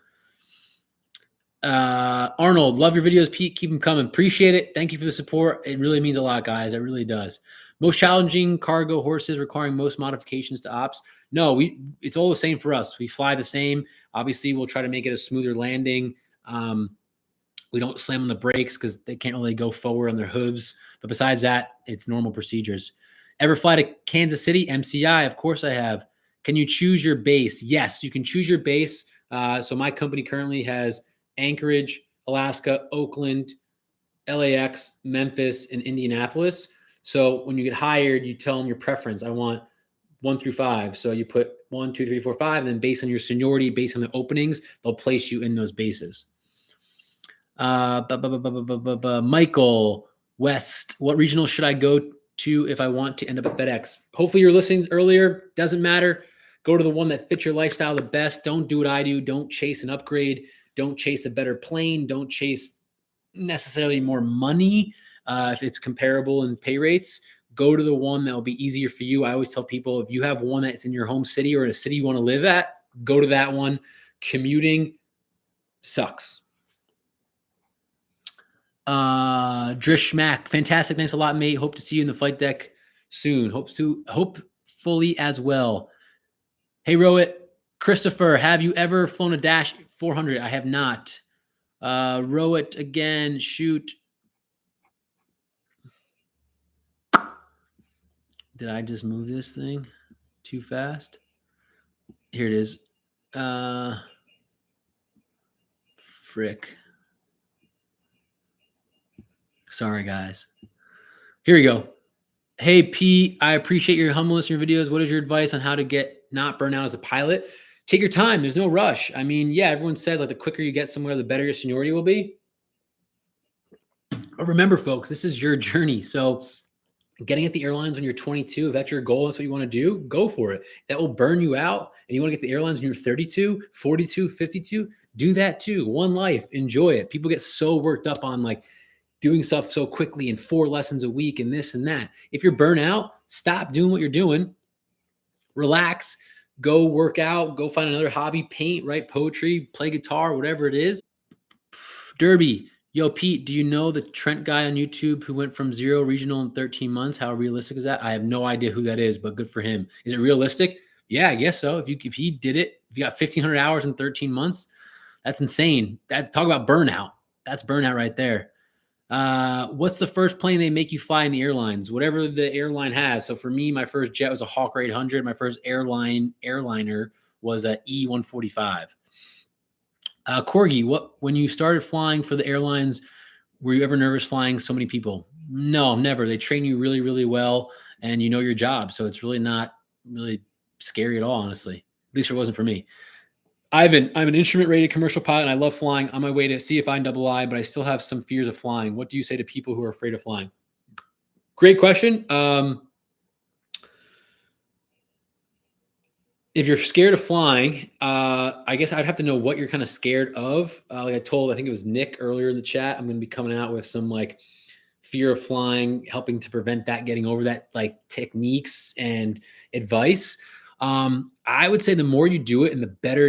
Arnold, love your videos, Pete. Keep them coming. Appreciate it. Thank you for the support. It really means a lot, guys. It really does. Most challenging cargo horses requiring most modifications to ops. No, it's all the same for us. We fly the same. Obviously, we'll try to make it a smoother landing. We don't slam on the brakes because they can't really go forward on their hooves. But besides that, it's normal procedures. Ever fly to Kansas City? MCI, of course I have. Can you choose your base? Yes, you can choose your base. So my company currently has Anchorage, Alaska, Oakland, LAX, Memphis, and Indianapolis. So when you get hired, you tell them your preference. I want 1 through 5. So you put 1, 2, 3, 4, 5, and then based on your seniority, based on the openings, they'll place you in those bases. Michael West, what regional should I go to if I want to end up at FedEx? Hopefully you're listening earlier. Doesn't matter. Go to the one that fits your lifestyle the best. Don't do what I do. Don't chase an upgrade. Don't chase a better plane. Don't chase necessarily more money if it's comparable in pay rates. Go to the one that will be easier for you. I always tell people, if you have one that's in your home city or in a city you want to live at, go to that one. Commuting sucks. Drishmack, fantastic. Thanks a lot, mate. Hope to see you in the flight deck soon. Hopefully as well. Hey, Rowit, Christopher, have you ever flown a Dash 400? I have not. Rowit again, shoot. Did I just move this thing too fast? Here it is. Frick. Sorry, guys. Here we go. Hey, Pete, I appreciate your humbleness in your videos. What is your advice on how to not burn out as a pilot? Take your time. There's no rush. I mean, yeah, everyone says like the quicker you get somewhere, the better your seniority will be. But remember, folks, this is your journey. So getting at the airlines when you're 22, if that's your goal, that's what you want to do, go for it. That will burn you out. And you want to get the airlines when you're 32, 42, 52, do that too. One life, enjoy it. People get so worked up on like doing stuff so quickly and 4 lessons a week and this and that. If you're burnt out, stop doing what you're doing. Relax, go work out, go find another hobby, paint, write poetry, play guitar, whatever it is. Derby, yo, Pete, do you know the Trent guy on YouTube who went from 0 regional in 13 months? How realistic is that? I have no idea who that is, but good for him. Is it realistic? Yeah, I guess so. If he did it, if you got 1,500 hours in 13 months, that's insane. Talk about burnout. That's burnout right there. What's the first plane they make you fly in the airlines? Whatever the airline has. So for me, my first jet was a Hawker 800. My first airliner was a E145. Corgi, when you started flying for the airlines, were you ever nervous flying so many people? No, never. They train you really, really well, and you know your job. So it's really not really scary at all, honestly. At least it wasn't for me. I'm an instrument-rated commercial pilot, and I love flying. On my way to CFI and II, but I still have some fears of flying. What do you say to people who are afraid of flying? Great question. If you're scared of flying, I guess I'd have to know what you're kind of scared of. Like I think it was Nick earlier in the chat, I'm going to be coming out with some like fear of flying, helping to prevent that, getting over that, like techniques and advice. I would say the more you do it and the better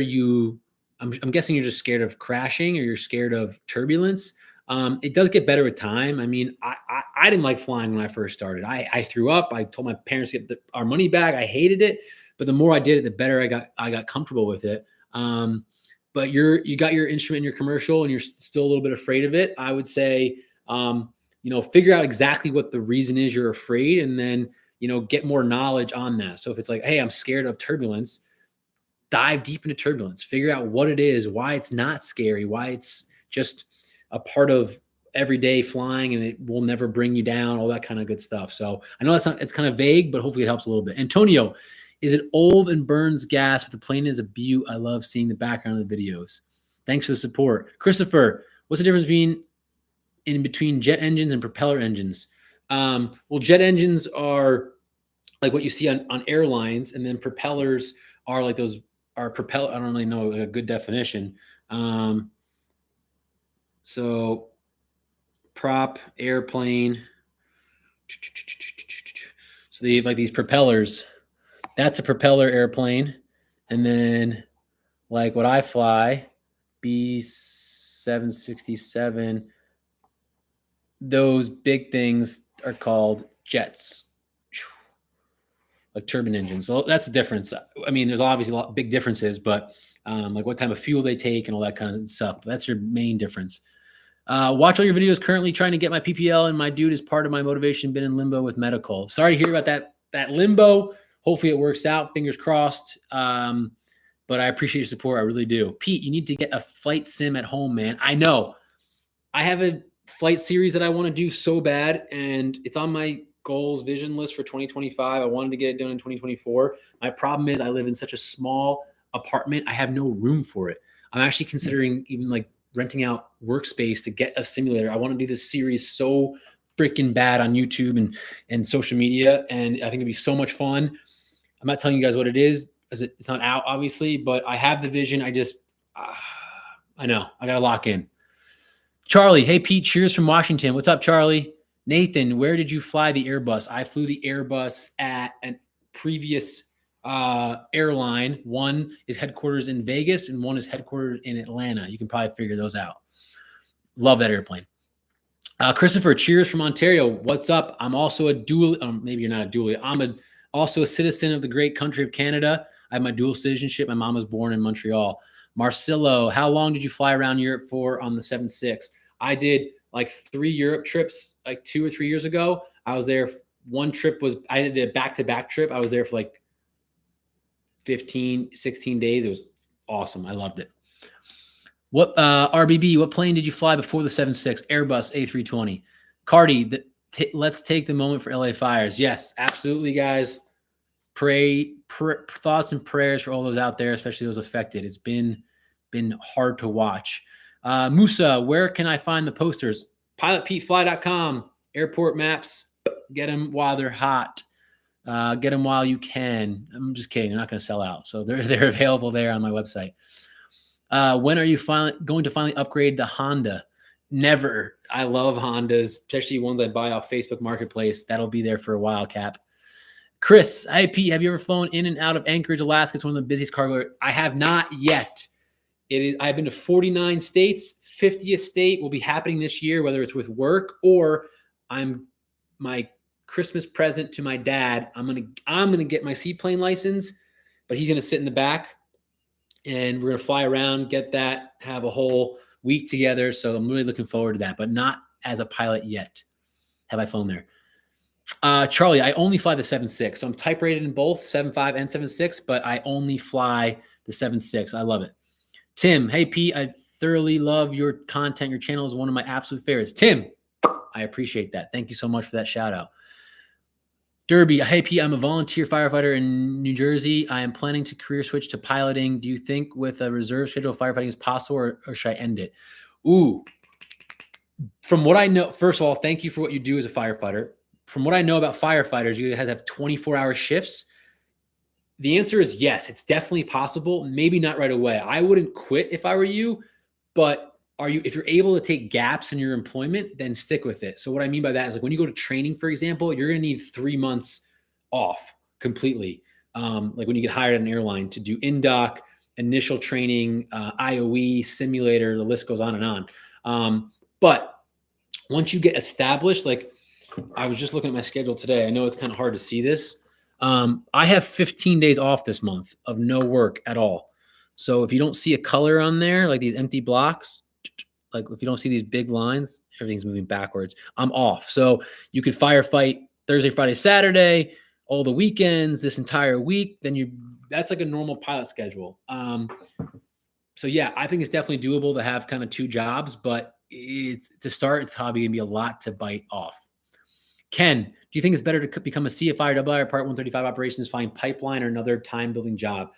I'm guessing you're just scared of crashing or you're scared of turbulence. It does get better with time. I mean, I didn't like flying when I first started. I threw up. I told my parents to get our money back. I hated it. But the more I did it, the better I got comfortable with it. But you got your instrument in your commercial and you're still a little bit afraid of it. I would say, figure out exactly what the reason is you're afraid, and then, get more knowledge on that. So if it's like, hey, I'm scared of turbulence, dive deep into turbulence, figure out what it is, why it's not scary, why it's just a part of everyday flying and it will never bring you down, all that kind of good stuff. So I know it's kind of vague, but hopefully it helps a little bit. Antonio, Is it old and burns gas, but the plane is a beaut? I love seeing the background of the videos. Thanks for the support. Christopher, what's the difference between jet engines and propeller engines? Well, jet engines are like what you see on airlines, and then propellers are like those are propeller. I don't really know a good definition. So prop, airplane. So they have like these propellers. That's a propeller airplane. And then like what I fly, B767, those big things are called jets, like turbine engines. So that's the difference. I mean, there's obviously a lot of big differences, but like what type of fuel they take and all that kind of stuff. But that's your main difference. Watch all your videos. Currently trying to get my PPL, and my dude is part of my motivation. Been in limbo with medical. Sorry to hear about that limbo. Hopefully it works out. Fingers crossed. But I appreciate your support. I really do. Pete, you need to get a flight sim at home, man. I know. I have a flight series that I want to do so bad, and it's on my goals vision list for 2025. I wanted to get it done in 2024. My problem is I live in such a small apartment. I have no room for it. I'm actually considering even like renting out workspace to get a simulator. I want to do this series so freaking bad on YouTube and social media, and I think it'd be so much fun. I'm not telling you guys what it is because it's not out, obviously, but I have the vision. I know I got to lock in. Charlie, hey, Pete, cheers from Washington. What's up, Charlie? Nathan, where did you fly the Airbus? I flew the Airbus at a previous airline. One is headquarters in Vegas and one is headquartered in Atlanta. You can probably figure those out. Love that airplane. Christopher, cheers from Ontario. What's up? I'm also a dual, maybe you're not a dual. I'm also a citizen of the great country of Canada. I have my dual citizenship. My mom was born in Montreal. Marcelo, how long did you fly around Europe for on the 7.6? I did like 3 Europe trips like 2 or 3 years ago. I was there. One trip was, I did a back-to-back trip. I was there for like 15, 16 days. It was awesome. I loved it. What RBB, what plane did you fly before the 7.6? Airbus A320. Cardi, let's take the moment for LA fires. Yes, absolutely, guys. Pray, thoughts and prayers for all those out there, especially those affected. It's been hard to watch. Musa, where can I find the posters? PilotPeteFly.com, airport maps. Get them while they're hot. Get them while you can. I'm just kidding. They're not going to sell out. So they're available there on my website. When are you going to finally upgrade the Honda? Never. I love Hondas, especially ones I buy off Facebook Marketplace. That'll be there for a while, Cap. Chris, hi, Pete. Have you ever flown in and out of Anchorage, Alaska? It's one of the busiest cargo. I have not yet. I've been to 49 states. 50th state will be happening this year, whether it's with work or my Christmas present to my dad. I'm gonna get my seaplane license, but he's gonna sit in the back, and we're gonna fly around, get that, have a whole week together. So I'm really looking forward to that, but not as a pilot yet. Have I flown there? Charlie, I only fly the 7.6. So I'm type rated in both 7.5 and 7.6, but I only fly the 7.6. I love it. Tim, hey, Pete, I thoroughly love your content. Your channel is one of my absolute favorites. Tim, I appreciate that. Thank you so much for that shout out. Derby, hey, Pete, I'm a volunteer firefighter in New Jersey. I am planning to career switch to piloting. Do you think with a reserve schedule, firefighting is possible, or should I end it? Ooh, from what I know, first of all, thank you for what you do as a firefighter. From what I know about firefighters, you have 24-hour shifts. The answer is yes, it's definitely possible. Maybe not right away. I wouldn't quit if I were you, but if you're able to take gaps in your employment, then stick with it. So what I mean by that is like when you go to training, for example, you're going to need 3 months off completely. Like when you get hired at an airline to do in-doc, initial training, IOE, simulator, the list goes on and on. But once you get established, like I was just looking at my schedule today. I know it's kind of hard to see this. I have 15 days off this month of no work at all. So if you don't see a color on there, like these empty blocks, like if you don't see these big lines, everything's moving backwards. I'm off. So you could firefight Thursday, Friday, Saturday, all the weekends, this entire week. Then that's like a normal pilot schedule. So yeah, I think it's definitely doable to have kind of 2 jobs, but to start, it's probably gonna be a lot to bite off. Ken, Do you think it's better to become a CFI or double I or Part 135 operations, find pipeline or another time building job?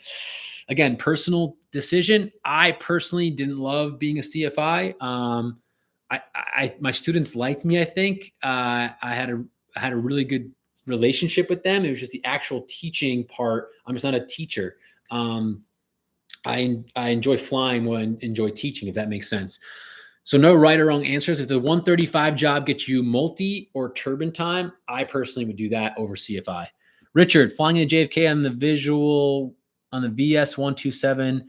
Again, personal decision. I personally didn't love being a CFI. My students liked me. I think I had a really good relationship with them. It was just the actual teaching part. I'm just not a teacher. Um, I enjoy flying more than enjoy teaching, if that makes sense. So no right or wrong answers. If the 135 job gets you multi or turbine time, I personally would do that over CFI. Richard, flying in JFK on the VS 127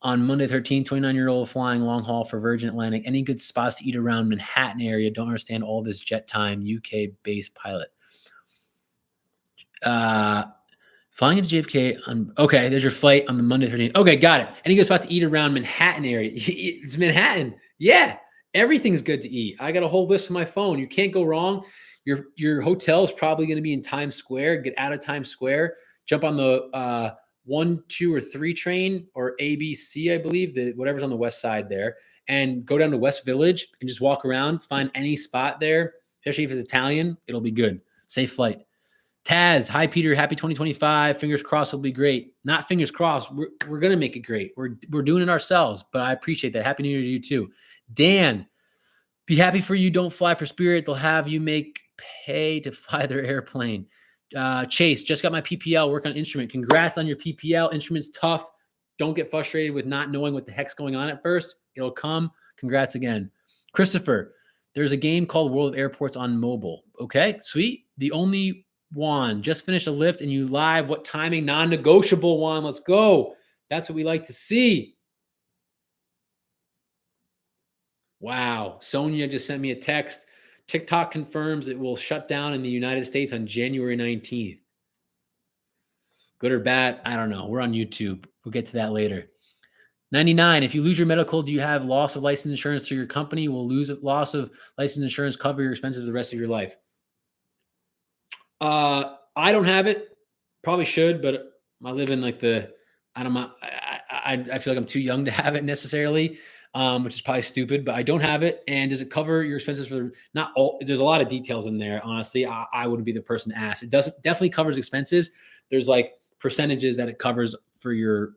on Monday 13, 29-year-old flying long haul for Virgin Atlantic. Any good spots to eat around Manhattan area? Don't understand all this jet time. UK-based pilot. Flying into JFK on, okay, there's your flight on the Monday 13th. Okay, got it. Any good spots to eat around Manhattan area? It's Manhattan. Yeah, everything's good to eat. I got a whole list on my phone. You can't go wrong. Your hotel is probably going to be in Times Square. Get out of Times Square. Jump on the 1, 2, or 3 train, or ABC, I believe, whatever's on the west side there, and go down to West Village and just walk around. Find any spot there, especially if it's Italian. It'll be good. Safe flight. Taz, hi Peter, happy 2025. Fingers crossed, it'll be great. Not fingers crossed. We're gonna make it great. We're doing it ourselves, but I appreciate that. Happy New Year to you too. Dan, be happy for you. Don't fly for Spirit. They'll have you make pay to fly their airplane. Chase, just got my PPL. Work on instrument. Congrats on your PPL. Instrument's tough. Don't get frustrated with not knowing what the heck's going on at first. It'll come. Congrats again. Christopher, there's a game called World of Airports on mobile. Okay, sweet. The only Juan, just finished a lift and you live. What timing? Non-negotiable, Juan. Let's go. That's what we like to see. Wow. Sonia just sent me a text. TikTok confirms it will shut down in the United States on January 19th. Good or bad? I don't know. We're on YouTube. We'll get to that later. 99. If you lose your medical, do you have loss of license insurance through your company? Will loss of license insurance cover your expenses the rest of your life? I don't have it. Probably should, but I live in like I feel like I'm too young to have it necessarily, which is probably stupid, but I don't have it. And does it cover your expenses for not all? There's a lot of details in there. Honestly, I wouldn't be the person to ask. It definitely covers expenses. There's like percentages that it covers for your,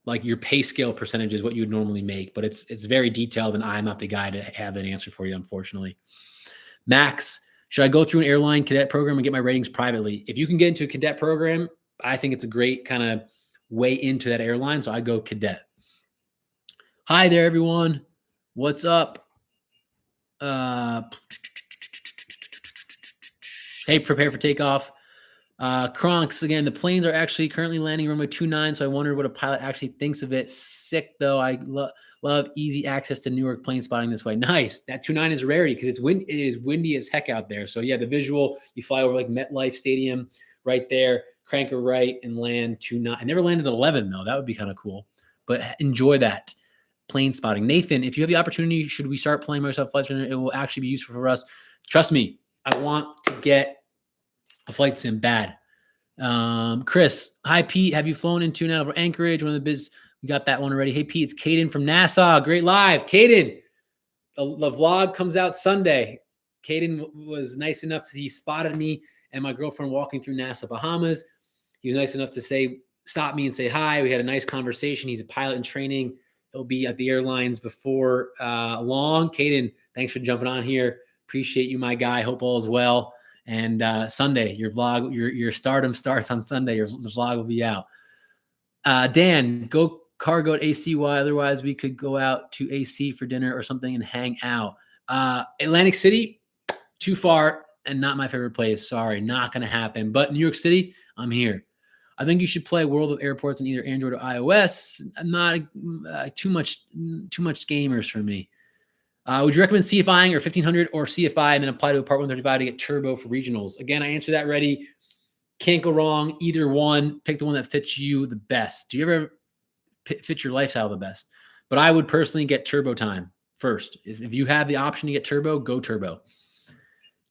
like your pay scale percentages, what you would normally make, but it's very detailed and I'm not the guy to have that answer for you, unfortunately. Max, should I go through an airline cadet program and get my ratings privately? If you can get into a cadet program, I think it's a great kind of way into that airline. So I go cadet. Hi there, everyone. What's up? Hey, prepare for takeoff. Kronks, again, the planes are actually currently landing runway 29, so I wondered what a pilot actually thinks of it. Sick, though. I love easy access to Newark plane spotting this way. Nice. That 29 is a rarity because it is windy as heck out there. So, yeah, the visual, you fly over like MetLife Stadium right there, crank her right and land 29. I never landed at 11, though. That would be kind of cool. But enjoy that plane spotting. Nathan, if you have the opportunity, should we start playing Microsoft Flight Simulator? It will actually be useful for us. Trust me, I want to get a flight sim bad. Chris, hi Pete. Have you flown into and out of Anchorage? One of the biz, we got that one already. Hey Pete, it's Caden from Nassau. Great live, Caden. The vlog comes out Sunday. Caden was nice enough to, he spotted me and my girlfriend walking through Nassau, Bahamas. He was nice enough to stop me and say hi. We had a nice conversation. He's a pilot in training. He'll be at the airlines before long. Caden, thanks for jumping on here. Appreciate you, my guy. Hope all is well. And Sunday, your vlog, your stardom starts on Sunday. Your vlog will be out. Dan, go cargo at ACY. Otherwise, we could go out to AC for dinner or something and hang out. Atlantic City, too far and not my favorite place. Sorry, not going to happen. But New York City, I'm here. I think you should play World of Airports on either Android or iOS. Not too much gamers for me. Would you recommend CFIing or 1500 or CFI and then apply to a Part 135 to get turbo for regionals? Again, I answered that already. Can't go wrong. Either one. Pick the one that fits you the best. Do you ever fit your lifestyle the best? But I would personally get turbo time first. If you have the option to get turbo, go turbo.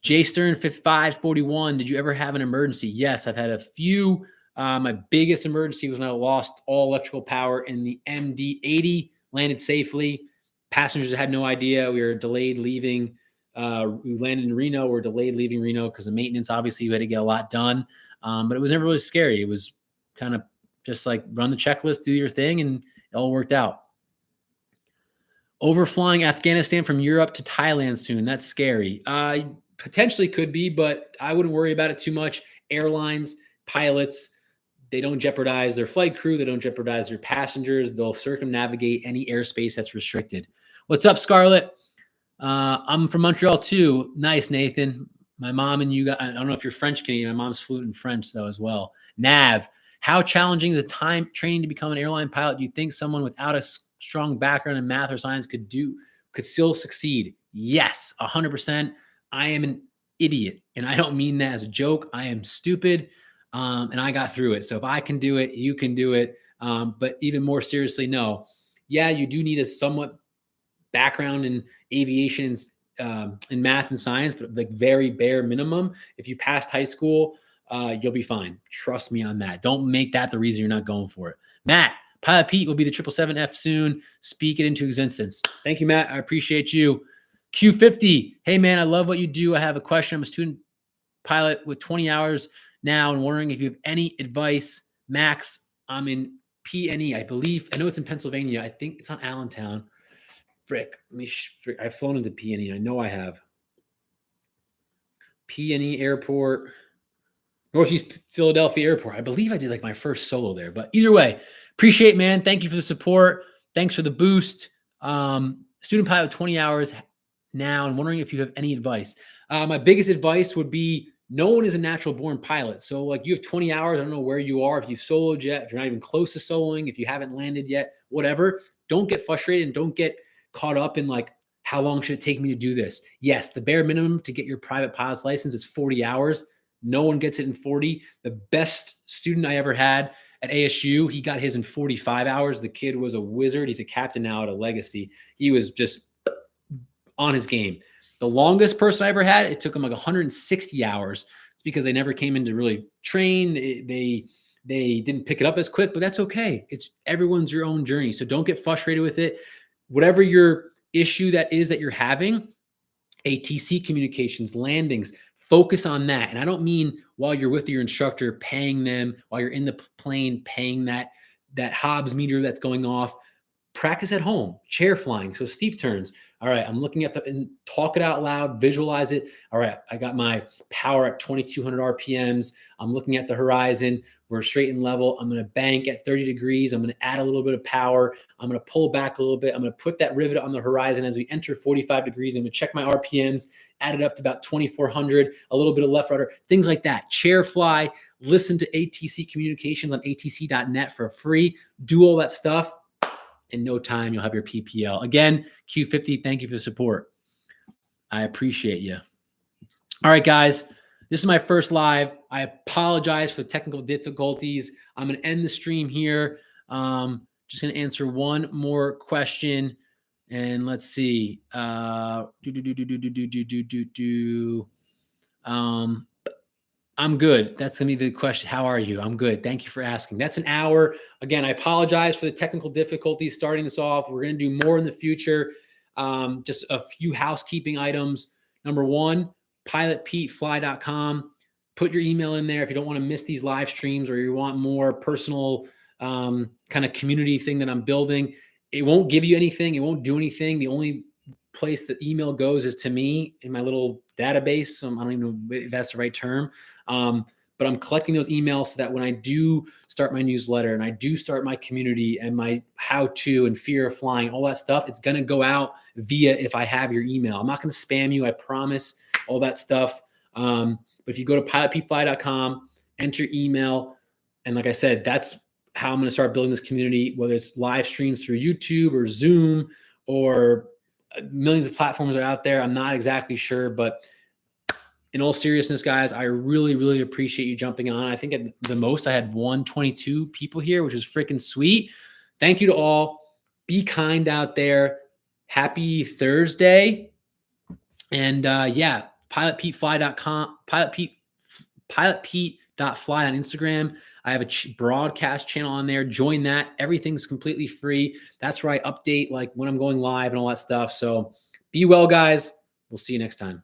Jay Stern, 5541. Did you ever have an emergency? Yes, I've had a few. My biggest emergency was when I lost all electrical power in the MD-80. Landed safely. Passengers had no idea. We were delayed leaving We landed in Reno. We're delayed leaving Reno because of maintenance. Obviously, we had to get a lot done, but it was never really scary. It was kind of just like run the checklist, do your thing, and it all worked out. Overflying Afghanistan from Europe to Thailand soon. That's scary. Potentially could be, but I wouldn't worry about it too much. Airlines, pilots, they don't jeopardize their flight crew. They don't jeopardize their passengers. They'll circumnavigate any airspace that's restricted. What's up, Scarlett? I'm from Montreal too. Nice, Nathan. My mom and you got, I don't know if you're French Canadian. My mom's fluent in French though as well. Nav, how challenging is the time training to become an airline pilot? Do you think someone without a strong background in math or science could still succeed? Yes, 100%. I am an idiot, and I don't mean that as a joke. I am stupid, and I got through it. So if I can do it, you can do it. But even more seriously, no. Yeah, you do need a somewhat background in aviation, in math and science, but like very bare minimum. If you passed high school, you'll be fine. Trust me on that. Don't make that the reason you're not going for it. Matt, Pilot Pete will be the 777F soon. Speak it into existence. Thank you, Matt. I appreciate you. Q50. Hey, man, I love what you do. I have a question. I'm a student pilot with 20 hours now and wondering if you have any advice. Max, I'm in PNE, I believe. I know it's in Pennsylvania. I think it's on Allentown. Frick. I've flown into PNE. I know I have. PNE Airport. Northeast Philadelphia Airport. I believe I did like my first solo there. But either way, appreciate, man. Thank you for the support. Thanks for the boost. Student pilot 20 hours now and wondering if you have any advice. My biggest advice would be no one is a natural born pilot. So like you have 20 hours. I don't know where you are, if you've soloed yet, if you're not even close to soloing, if you haven't landed yet, whatever. Don't get frustrated and don't get caught up in like, how long should it take me to do this? Yes, the bare minimum to get your private pilot's license is 40 hours. No one gets it in 40. The best student I ever had at ASU, he got his in 45 hours. The kid was a wizard. He's a captain now at a Legacy. He was just on his game. The longest person I ever had, it took him like 160 hours. It's because they never came in to really train. They didn't pick it up as quick, but that's okay. It's everyone's your own journey. So don't get frustrated with it. Whatever your issue that is that you're having, ATC communications, landings, focus on that. And I don't mean while you're with your instructor, paying them, while you're in the plane, paying that Hobbs meter that's going off. Practice at home, chair flying, so steep turns. All right, I'm looking at and talk it out loud, visualize it. All right, I got my power at 2,200 RPMs. I'm looking at the horizon. We're straight and level. I'm going to bank at 30 degrees. I'm going to add a little bit of power. I'm going to pull back a little bit. I'm going to put that rivet on the horizon as we enter 45 degrees. I'm going to check my RPMs, add it up to about 2,400, a little bit of left rudder, things like that. Chair fly, listen to ATC communications on atc.net for free. Do all that stuff. In no time, you'll have your PPL. Again, Q50, thank you for the support. I appreciate you. All right, guys. This is my first live. I apologize for the technical difficulties. I'm going to end the stream here. Just going to answer one more question. And let's see. I'm good. That's going to be the question. How are you? I'm good. Thank you for asking. That's an hour. Again, I apologize for the technical difficulties starting this off. We're going to do more in the future. Just a few housekeeping items. Number one, pilotpetefly.com. Put your email in there if you don't want to miss these live streams or you want more personal kind of community thing that I'm building. It won't give you anything. It won't do anything. The only place that email goes is to me in my little database. I don't even know if that's the right term. But I'm collecting those emails so that when I do start my newsletter and I do start my community and my how-to and fear of flying, all that stuff, it's going to go out via if I have your email. I'm not going to spam you. I promise all that stuff. But if you go to pilotpfly.com, enter your email. And like I said, that's how I'm going to start building this community, whether it's live streams through YouTube or Zoom or millions of platforms are out there. I'm not exactly sure, but in all seriousness, guys, I really, really appreciate you jumping on. I think at the most I had 122 people here, which is freaking sweet. Thank you to all. Be kind out there. Happy Thursday. And yeah, pilotpetefly.com, pilotpete.fly on Instagram. I have a broadcast channel on there. Join that. Everything's completely free. That's where I update like when I'm going live and all that stuff. So be well, guys. We'll see you next time.